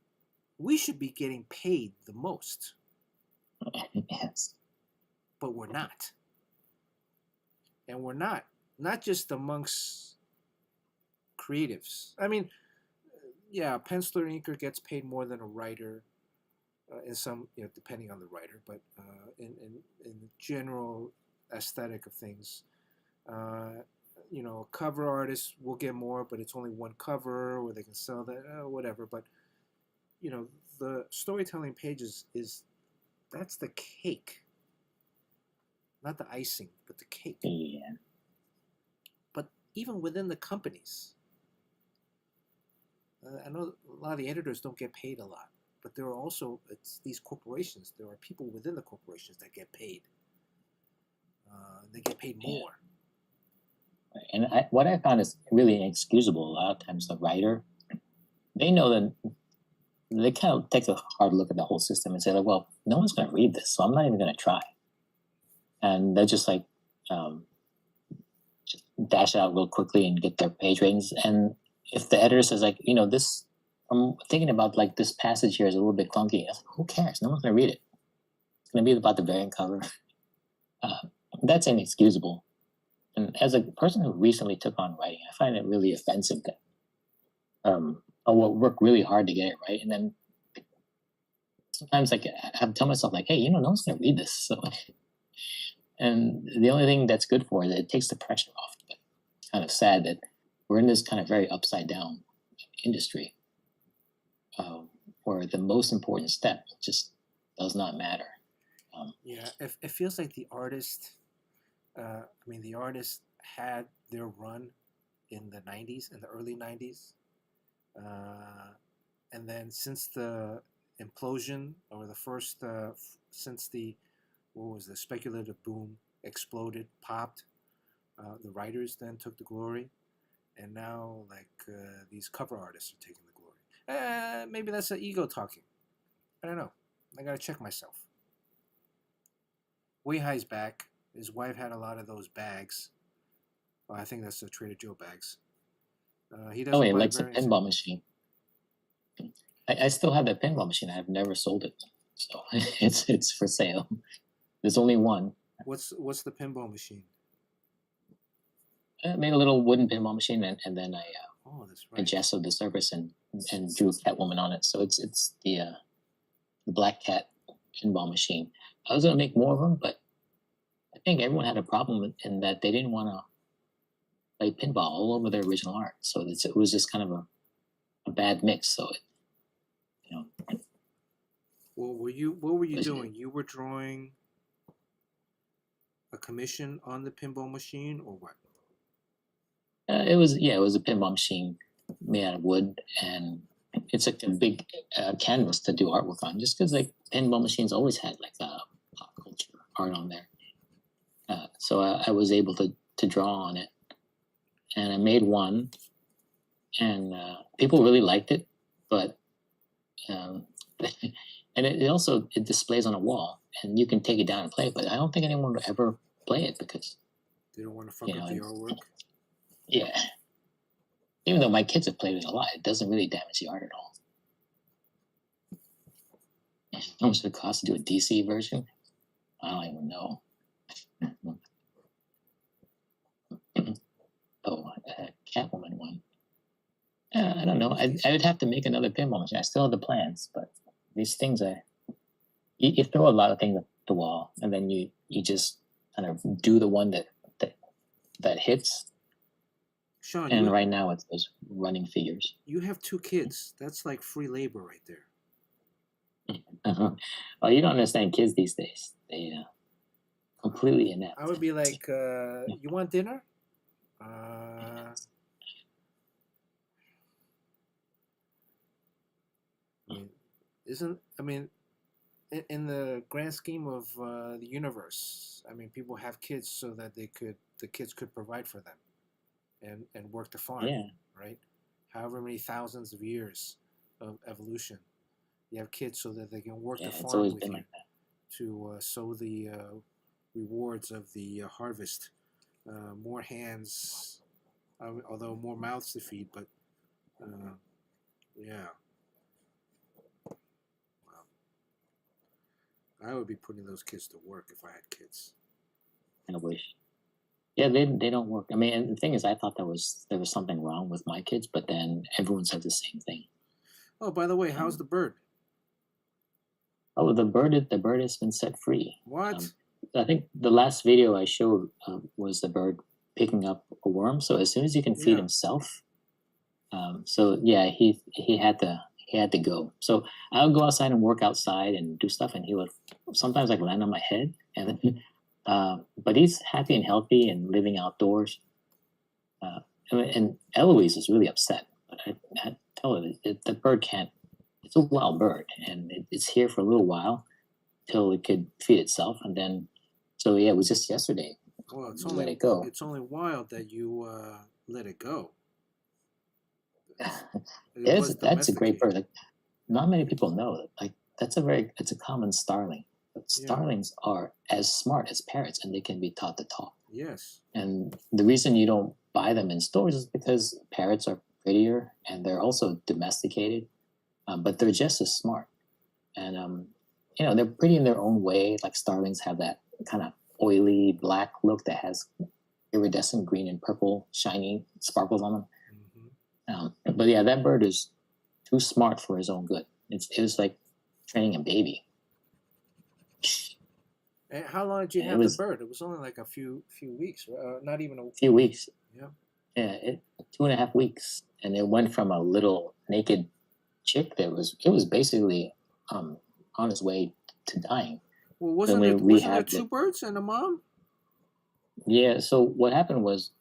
we should be getting paid the most. Yes. But we're not. And we're not just amongst creatives. I mean, yeah, penciler inker gets paid more than a writer, in some, depending on the writer, but in the general aesthetic of things, cover artists will get more, but it's only one cover, or they can sell that, whatever. But the storytelling pages that's the cake, not the icing, but the cake. Yeah. But even within the companies, I know a lot of the editors don't get paid a lot, but there are also, it's these corporations. There are people within the corporations that get paid. They get paid more. And what I found is really inexcusable. A lot of times, the writer, they know that they kind of take a hard look at the whole system and say, like, well, no one's going to read this, so I'm not even going to try. And they're just like, just dash it out real quickly and get their page ratings. And if the editor says, like, this, I'm thinking about like this passage here is a little bit clunky. I was like, who cares? No one's going to read it. It's going to be about the variant cover. That's inexcusable. And as a person who recently took on writing, I find it really offensive that I will work really hard to get it right, and then sometimes like I have to tell myself like, hey, no one's gonna read this. So, and the only thing that's good for it, it takes the pressure off. But it's kind of sad that we're in this kind of very upside down industry, where the most important step just does not matter. Yeah, it feels like the artist. The artists had their run in the '90s, in the early '90s, and then since the implosion, or the first, since the speculative boom exploded, popped, the writers then took the glory, and now these cover artists are taking the glory. Maybe that's an ego talking. I don't know. I gotta check myself. Weihai's back. His wife had a lot of those bags. Well, I think that's the Trader Joe bags. He Oh, doesn't he buy likes a very. pinball machine. I still have that pinball machine. I've never sold it, so it's for sale. There's only one. What's the pinball machine? I made a little wooden pinball machine, and then I Oh, that's I right. gessoed the surface and drew Catwoman on it. So it's the Black Cat pinball machine. I was gonna make more of them, but I think everyone had a problem in that they didn't want to play pinball all over their original art. So it was just kind of a bad mix. So you know, What were you but doing? You were drawing a commission on the pinball machine, or what? it was a pinball machine made out of wood, and it's like a big canvas to do artwork on. Just because like pinball machines always had like pop culture art on there, so I was able to draw on it, and I made one, and people really liked it, but and it also it displays on a wall, and you can take it down and play it. But I don't think anyone would ever play it because They don't want to fuck up the artwork. yeah. Even though my kids have played it a lot, it doesn't really damage the art at all. How much would it cost to do a DC version? I don't even know. Oh, Catwoman one. I don't know. I would have to make another pinball machine. I still have the plans, but these things you throw a lot of things at the wall, and then you just kind of do the one that hits. Sean, And right now it's those running figures. you have 2 kids. That's like free labor right there. Well, you don't understand kids these days. They completely inept. I would be like, you want dinner? I mean, in the grand scheme of the universe, I mean, people have kids so that the kids could provide for them, and work the farm, Yeah. right? However many thousands of years of evolution, you have kids so that they can work the Yeah, it's farm always with been you like that. to sow the rewards of the harvest. More hands, although more mouths to feed, but yeah. Wow. I would be putting those kids to work if I had kids. I wish. Yeah, they don't work. I mean, and the thing is, I thought there was something wrong with my kids, but then everyone said the same thing. Oh, by the way, how's the bird? Oh, the bird has been set free. What? I think the last video I showed was the bird picking up a worm. So as soon as he can feed Yeah. himself, so yeah, he had to go. So I would go outside and work outside and do stuff, and he would sometimes like land on my head, and then, but he's happy and healthy and living outdoors. And Eloise is really upset, but I tell her the bird can't. It's a wild bird, and it's here for a little while till it could feed itself, and then. So yeah, it was just yesterday. Well, it's we only let it go. It's only wild that you let it go. That's a great bird. Like, not many people know that. Like it's a common starling. But starlings are as smart as parrots, and they can be taught to talk. Yes. And the reason you don't buy them in stores is because parrots are prettier and they're also domesticated, but they're just as smart. And they're pretty in their own way. Like starlings have that kind of oily black look that has iridescent green and purple shiny sparkles on them. Mm-hmm. But yeah, that bird is too smart for his own good. It was like training a baby. And how long did you have the bird? It was only like a few weeks, not even a few weeks. Yeah. Yeah, 2.5 weeks, and it went from a little naked chick that was basically on its way to dying. Well, wasn't there 2 birds and a mom? Yeah. So what happened was,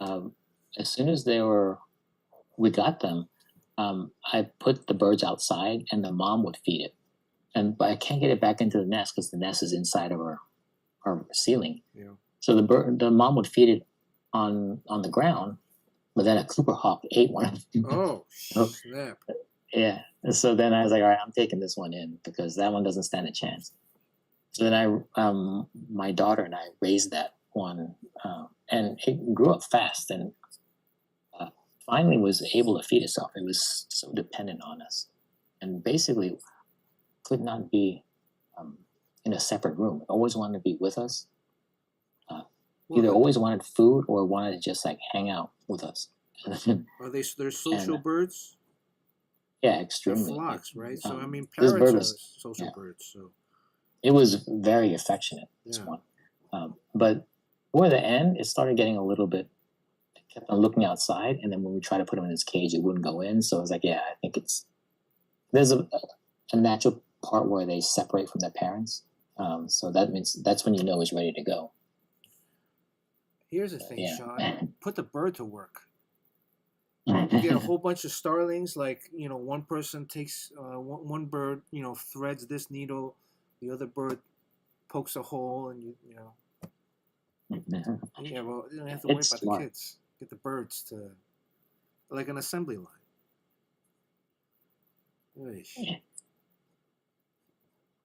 as soon as we got them, I put the birds outside, and the mom would feed it, but I can't get it back into the nest because the nest is inside of our ceiling. Yeah. So the mom would feed it on the ground, but then a Cooper hawk ate one of them. Oh, snap! Yeah. And so then I was like, all right, I'm taking this one in because that one doesn't stand a chance. So then my daughter and I raised that one, and it grew up fast and uh, finally was able to feed itself. It was so dependent on us, and basically could not be in a separate room. It always wanted to be with us. Either always wanted food or wanted to just like hang out with us. They're social birds? Yeah, They're extremely. flocks, right? So I mean, this bird parrots are was social birds. So it was very affectionate. This one, but toward the end, it started getting a little bit. It kept on looking outside, and then when we tried to put him in his cage, it wouldn't go in. So I was like, yeah, I think there's a natural part where they separate from their parents. So that means that's when you know he's ready to go. Here's the thing, Sean. Put the bird to work. You get a whole bunch of starlings. Like, you know, one person takes one bird, you know, threads this needle, the other bird pokes a hole, and you know. Yeah, well, you don't have to worry about the kids. Get the birds to like an assembly line.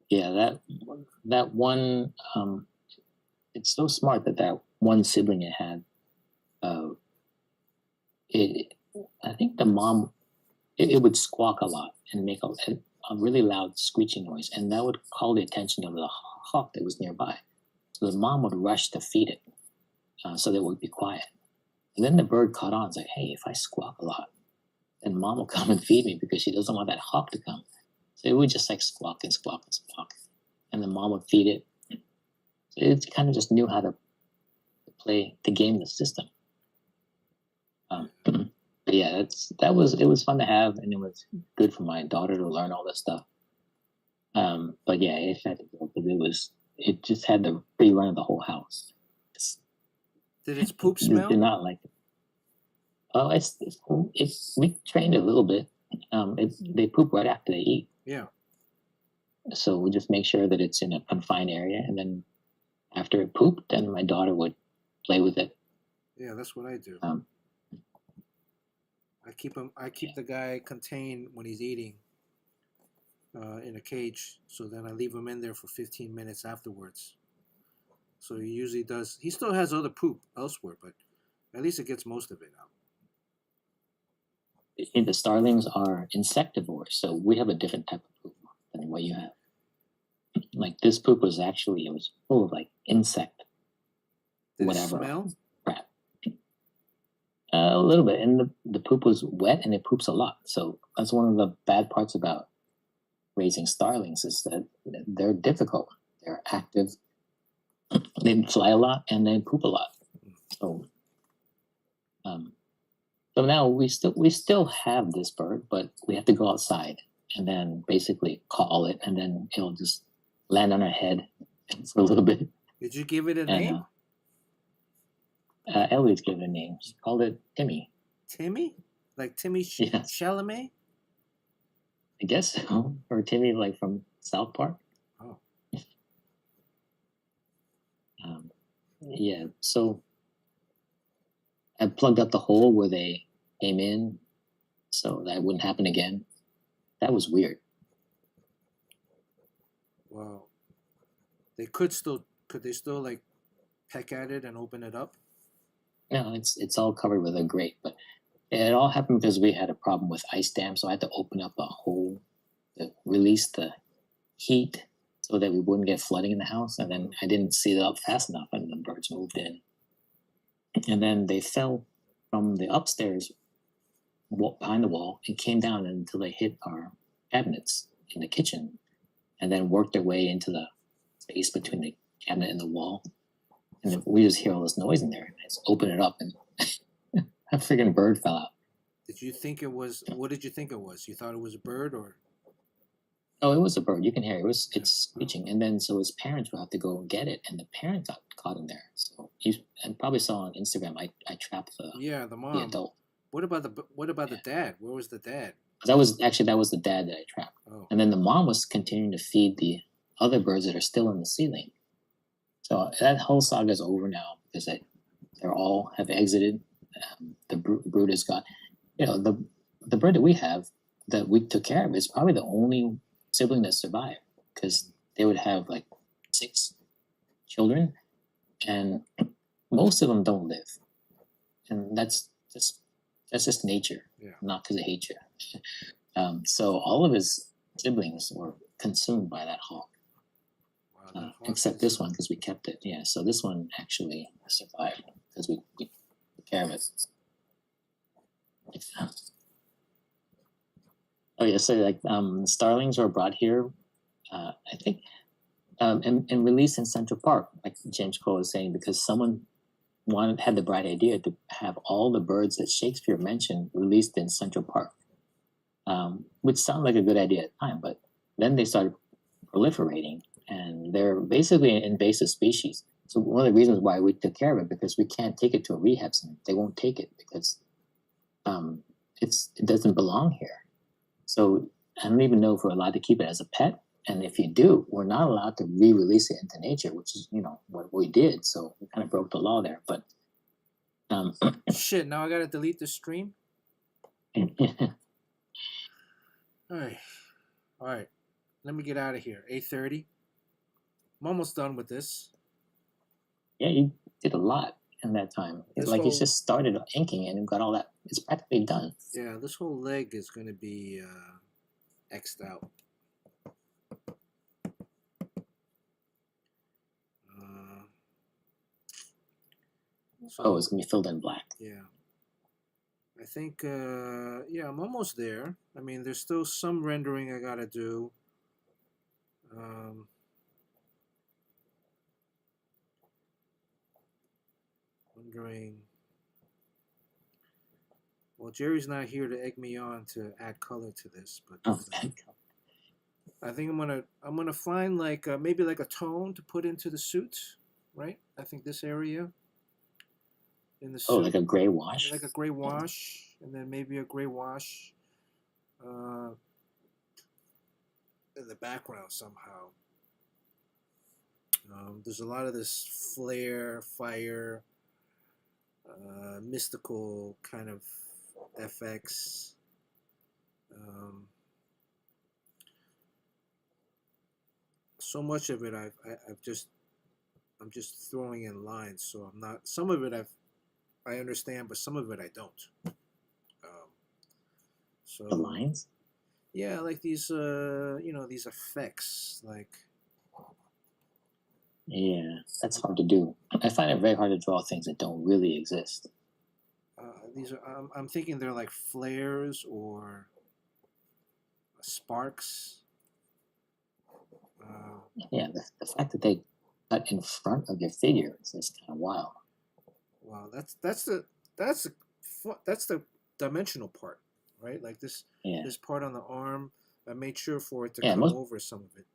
Yeah, that one. It's so smart that one sibling it had. I think the mom, it would squawk a lot and make a really loud screeching noise, and that would call the attention of the hawk that was nearby. So the mom would rush to feed it, so that it would be quiet. And then the bird caught on. It's like, hey, if I squawk a lot, then mom will come and feed me because she doesn't want that hawk to come. So it would just like squawk and squawk and squawk, and the mom would feed it. So it kind of just knew how to play the game, the system. But yeah, it was fun to have, and it was good for my daughter to learn all this stuff. But yeah, it had to go because it just had the free run of the whole house. Did its poop smell? Did not like it. Oh, we trained it a little bit. They poop right after they eat. Yeah. So we just make sure that it's in a confined area, and then after it pooped, then my daughter would play with it. Yeah, that's what I do. I keep the guy contained when he's eating in a cage. So then I leave him in there for 15 minutes afterwards. So he usually does. He still has other poop elsewhere, but at least it gets most of it out. The starlings are insectivores, so we have a different type of poop than what you have. Like this poop was full of like insect, Did whatever it smell? crap. A little bit, and the poop was wet, and it poops a lot. So that's one of the bad parts about raising starlings is that they're difficult. They're active. They fly a lot and they poop a lot. So, so now we still have this bird, but we have to go outside and then basically call it, and then it'll just land on our head for a little bit. Did you give it a name? Eloise gave it a name. She called it Timmy. Timmy? Like Timmy Chalamet? I guess so. Or Timmy, like from South Park. Oh. Yeah, so I plugged up the hole where they came in so that wouldn't happen again. That was weird. Wow. Could they still like peck at it and open it up? No, it's all covered with a grate, but it all happened because we had a problem with ice dam, so I had to open up a hole to release the heat so that we wouldn't get flooding in the house. And then I didn't seal it up fast enough, and the birds moved in. And then they fell from the upstairs behind the wall and came down until they hit our cabinets in the kitchen, and then worked their way into the space between the cabinet and the wall. And then we just hear all this noise in there, and I just open it up, and a freaking bird fell out. Did you think it was? What did you think it was? You thought it was a bird, or? Oh, it was a bird. You can hear it. It's screeching, and then so his parents would have to go and get it, and the parent got caught in there. So and probably saw on Instagram. I trapped the mom. the adult. What about the dad? Where was the dad? That was the dad that I trapped. Oh. And then the mom was continuing to feed the other birds that are still in the ceiling. So that whole saga is over now because they all have exited. The brood has got, the bird that we have that we took care of is probably the only sibling that survived, because they would have like 6 children, and most of them don't live, and that's just nature, Yeah. not because I hate you. So all of his siblings were consumed by that hawk, Wow, that hawk except is, this one because we kept it. Yeah, so this one actually survived because we took care of it. Oh yeah, so like starlings were brought here, I think, and released in Central Park, like James Cole was saying, because someone had the bright idea to have all the birds that Shakespeare mentioned released in Central Park, which sounded like a good idea at the time, but then they started proliferating, and they're basically an invasive species. So one of the reasons why we took care of it, because we can't take it to a rehab center. They won't take it because it doesn't belong here. So I don't even know if we're allowed to keep it as a pet. And if you do, we're not allowed to re-release it into nature, which is, what we did. So we kind of broke the law there. But shit, now I gotta delete the stream? Alright. Alright. Let me get out of here. 8:30. I'm almost done with this. Yeah, you did a lot in that time. It's like you just started inking and got all that. It's practically done. Yeah, this whole leg is going to be X'd out. So it's going to be filled in black. Yeah. I think, yeah, I'm almost there. I mean, there's still some rendering I got to do. Wondering. Well, Jerry's not here to egg me on to add color to this, but I think I'm gonna find like maybe like a tone to put into the suit, right? I think this area in the suit. Oh, like a gray wash. Like a gray wash, and then maybe a gray wash in the background somehow. There's a lot of this flare, fire, mystical kind of FX. So much of it I'm just throwing in lines, so I'm not. Some of it I understand, but some of it I don't. So the lines. Yeah, like these these effects, like. Yeah, that's hard to do. I find it very hard to draw things that don't really exist. These are. I'm thinking they're like flares or sparks. Yeah, the fact that they cut in front of your figure is kind of wild. Wow, that's the dimensional part, right? Like this part on the arm. I made sure for it to come over some of it.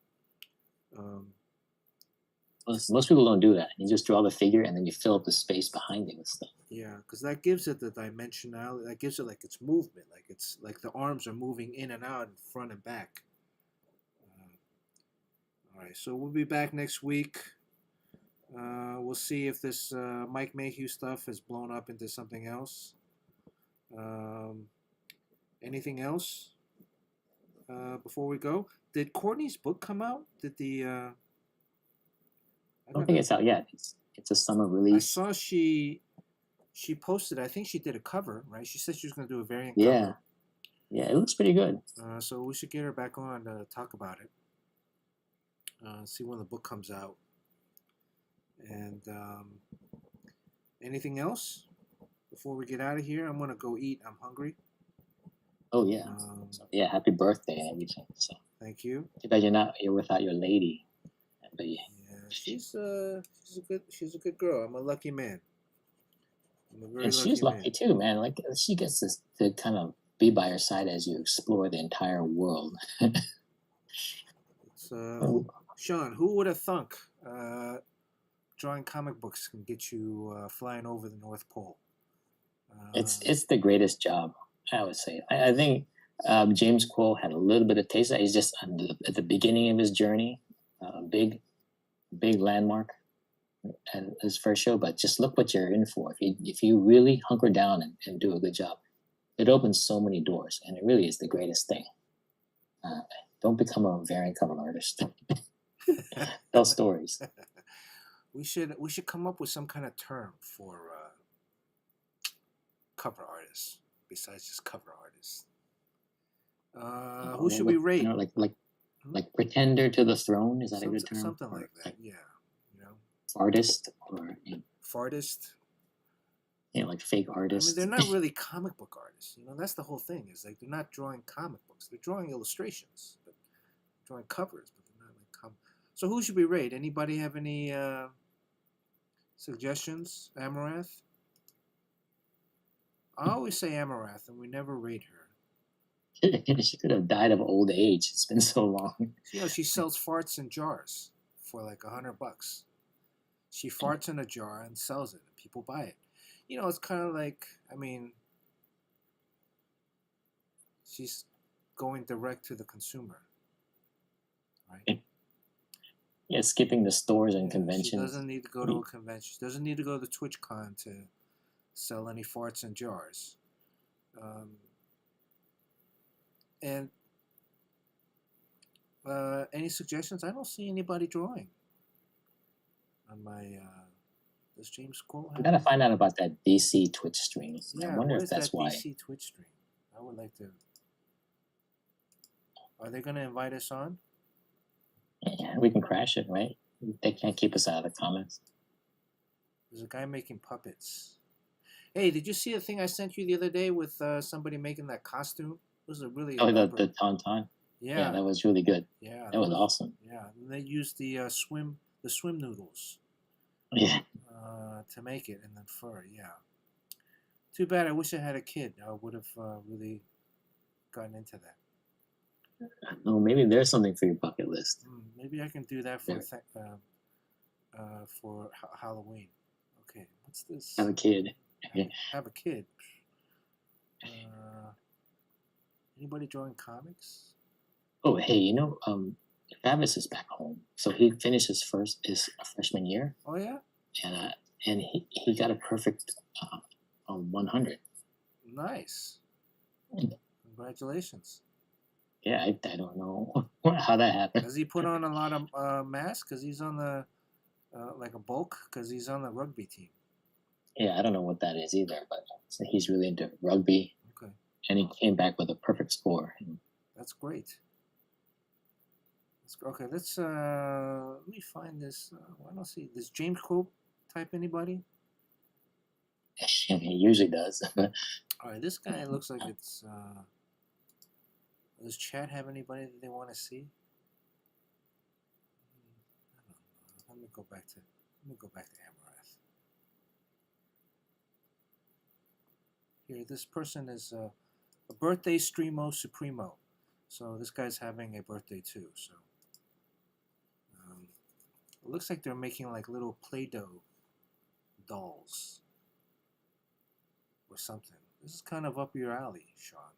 Most people don't do that. You just draw the figure and then you fill up the space behind it with stuff. Yeah, because that gives it the dimensionality. That gives it like its movement. Like it's like the arms are moving in and out, and front and back. All right, so we'll be back next week. We'll see if this Mike Mayhew stuff has blown up into something else. Anything else before we go? Did Courtney's book come out? Did the I don't think it's out yet. It's a summer release. I saw she posted. I think she did a cover, right? She said she was going to do a variant cover. Yeah, it looks pretty good. So we should get her back on to talk about it. See when the book comes out. And anything else before we get out of here? I'm going to go eat. I'm hungry. Oh yeah. Yeah. Happy birthday and everything. So thank you. Too bad you're without your lady. But yeah, she's a good girl. I'm a lucky man. And she's lucky too, man. Like she gets to kind of be by your side as you explore the entire world. Sean, who would have thunk drawing comic books can get you flying over the North Pole? It's the greatest job, I would say. I think James Quill had a little bit of taste. He's just at the beginning of his journey, big landmark and his first show. But just look what you're in for. If you really hunker down and do a good job, it opens so many doors, and it really is the greatest thing. Don't become a variant cover artist. Tell stories. We should come up with some kind of term for cover artists besides just cover artists. Who should we rate? Like pretender to the throne. Is that a good term? Something like that. Yeah. You know, artist or fartist. Like fake artists. I mean, they're not really comic book artists. You know, that's the whole thing. Is like they're not drawing comic books. They're drawing illustrations, but drawing covers, but they're not like comic. So who should we rate? Anybody have any suggestions? Amarath. I always say Amarath, and we never rate her. She could have died of old age. It's been so long. You know, she sells farts in jars for like $100. She farts in a jar and sells it. And people buy it. You know, it's kind of like, I mean, she's going direct to the consumer, right? Yeah, skipping the stores and conventions. She doesn't need to go to a convention. She doesn't need to go to TwitchCon to sell any farts in jars. And any suggestions? I don't see anybody drawing on my. Does James Cole have? I gotta find out about that DC Twitch stream. Yeah, I wonder what if is that's that why. DC Twitch stream? I would like to. Are they gonna invite us on? Yeah, we can crash it, right? They can't keep us out of the comments. There's a guy making puppets. Hey, did you see the thing I sent you the other day with somebody making that costume? It was a really the tauntaun. Yeah, that was really good. Yeah, that was awesome. Yeah, and they used the swim noodles. Yeah. To make it, and then fur. Yeah. Too bad. I wish I had a kid. I would have really gotten into that. No, maybe there's something for your bucket list. Maybe I can do that for Halloween. Okay, what's this? Have a kid. Have a kid. Anybody drawing comics? Oh, hey, Travis is back home, so he finished his freshman year. Oh yeah. And he got a perfect 100. Nice. Congratulations. Yeah, I don't know how that happened. Does he put on a lot of masks? Because he's on the like a bulk? Because he's on the rugby team. Yeah, I don't know what that is either, but he's really into rugby. Okay. And he came back with a perfect score. That's great. Okay, let's let me find this. I don't see. Does James Cope type anybody? He usually does. All right, this guy looks like it's. Does chat have anybody that they want to see? I don't know. Let me go back to Amarath. Here, this person is a birthday streamo supremo. So this guy's having a birthday too. So it looks like they're making like little Play-Doh dolls or something. This is kind of up your alley, Sean.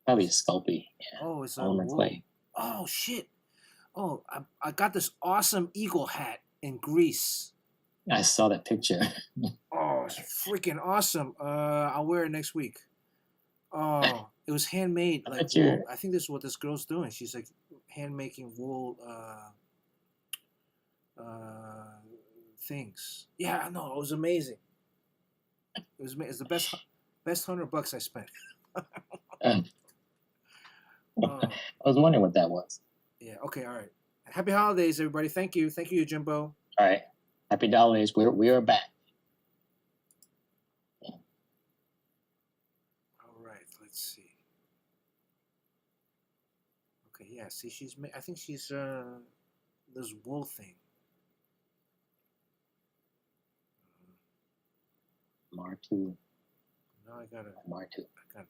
Probably a Sculpey. Yeah. Oh, it's clay. Oh shit! Oh, I got this awesome eagle hat in Greece. I saw that picture. Oh, it's freaking awesome! I'll wear it next week. Oh, it was handmade. Like wool. I think this is what this girl's doing. She's like hand making wool things. Yeah, no, it was amazing. It's the best $100 I spent. I was wondering what that was. Yeah. Okay. All right. Happy holidays, everybody. Thank you, Jimbo. All right. Happy holidays. We are back. Yeah. All right. Let's see. Okay. Yeah. See, I think she's this wool thing. Martu. No, I gotta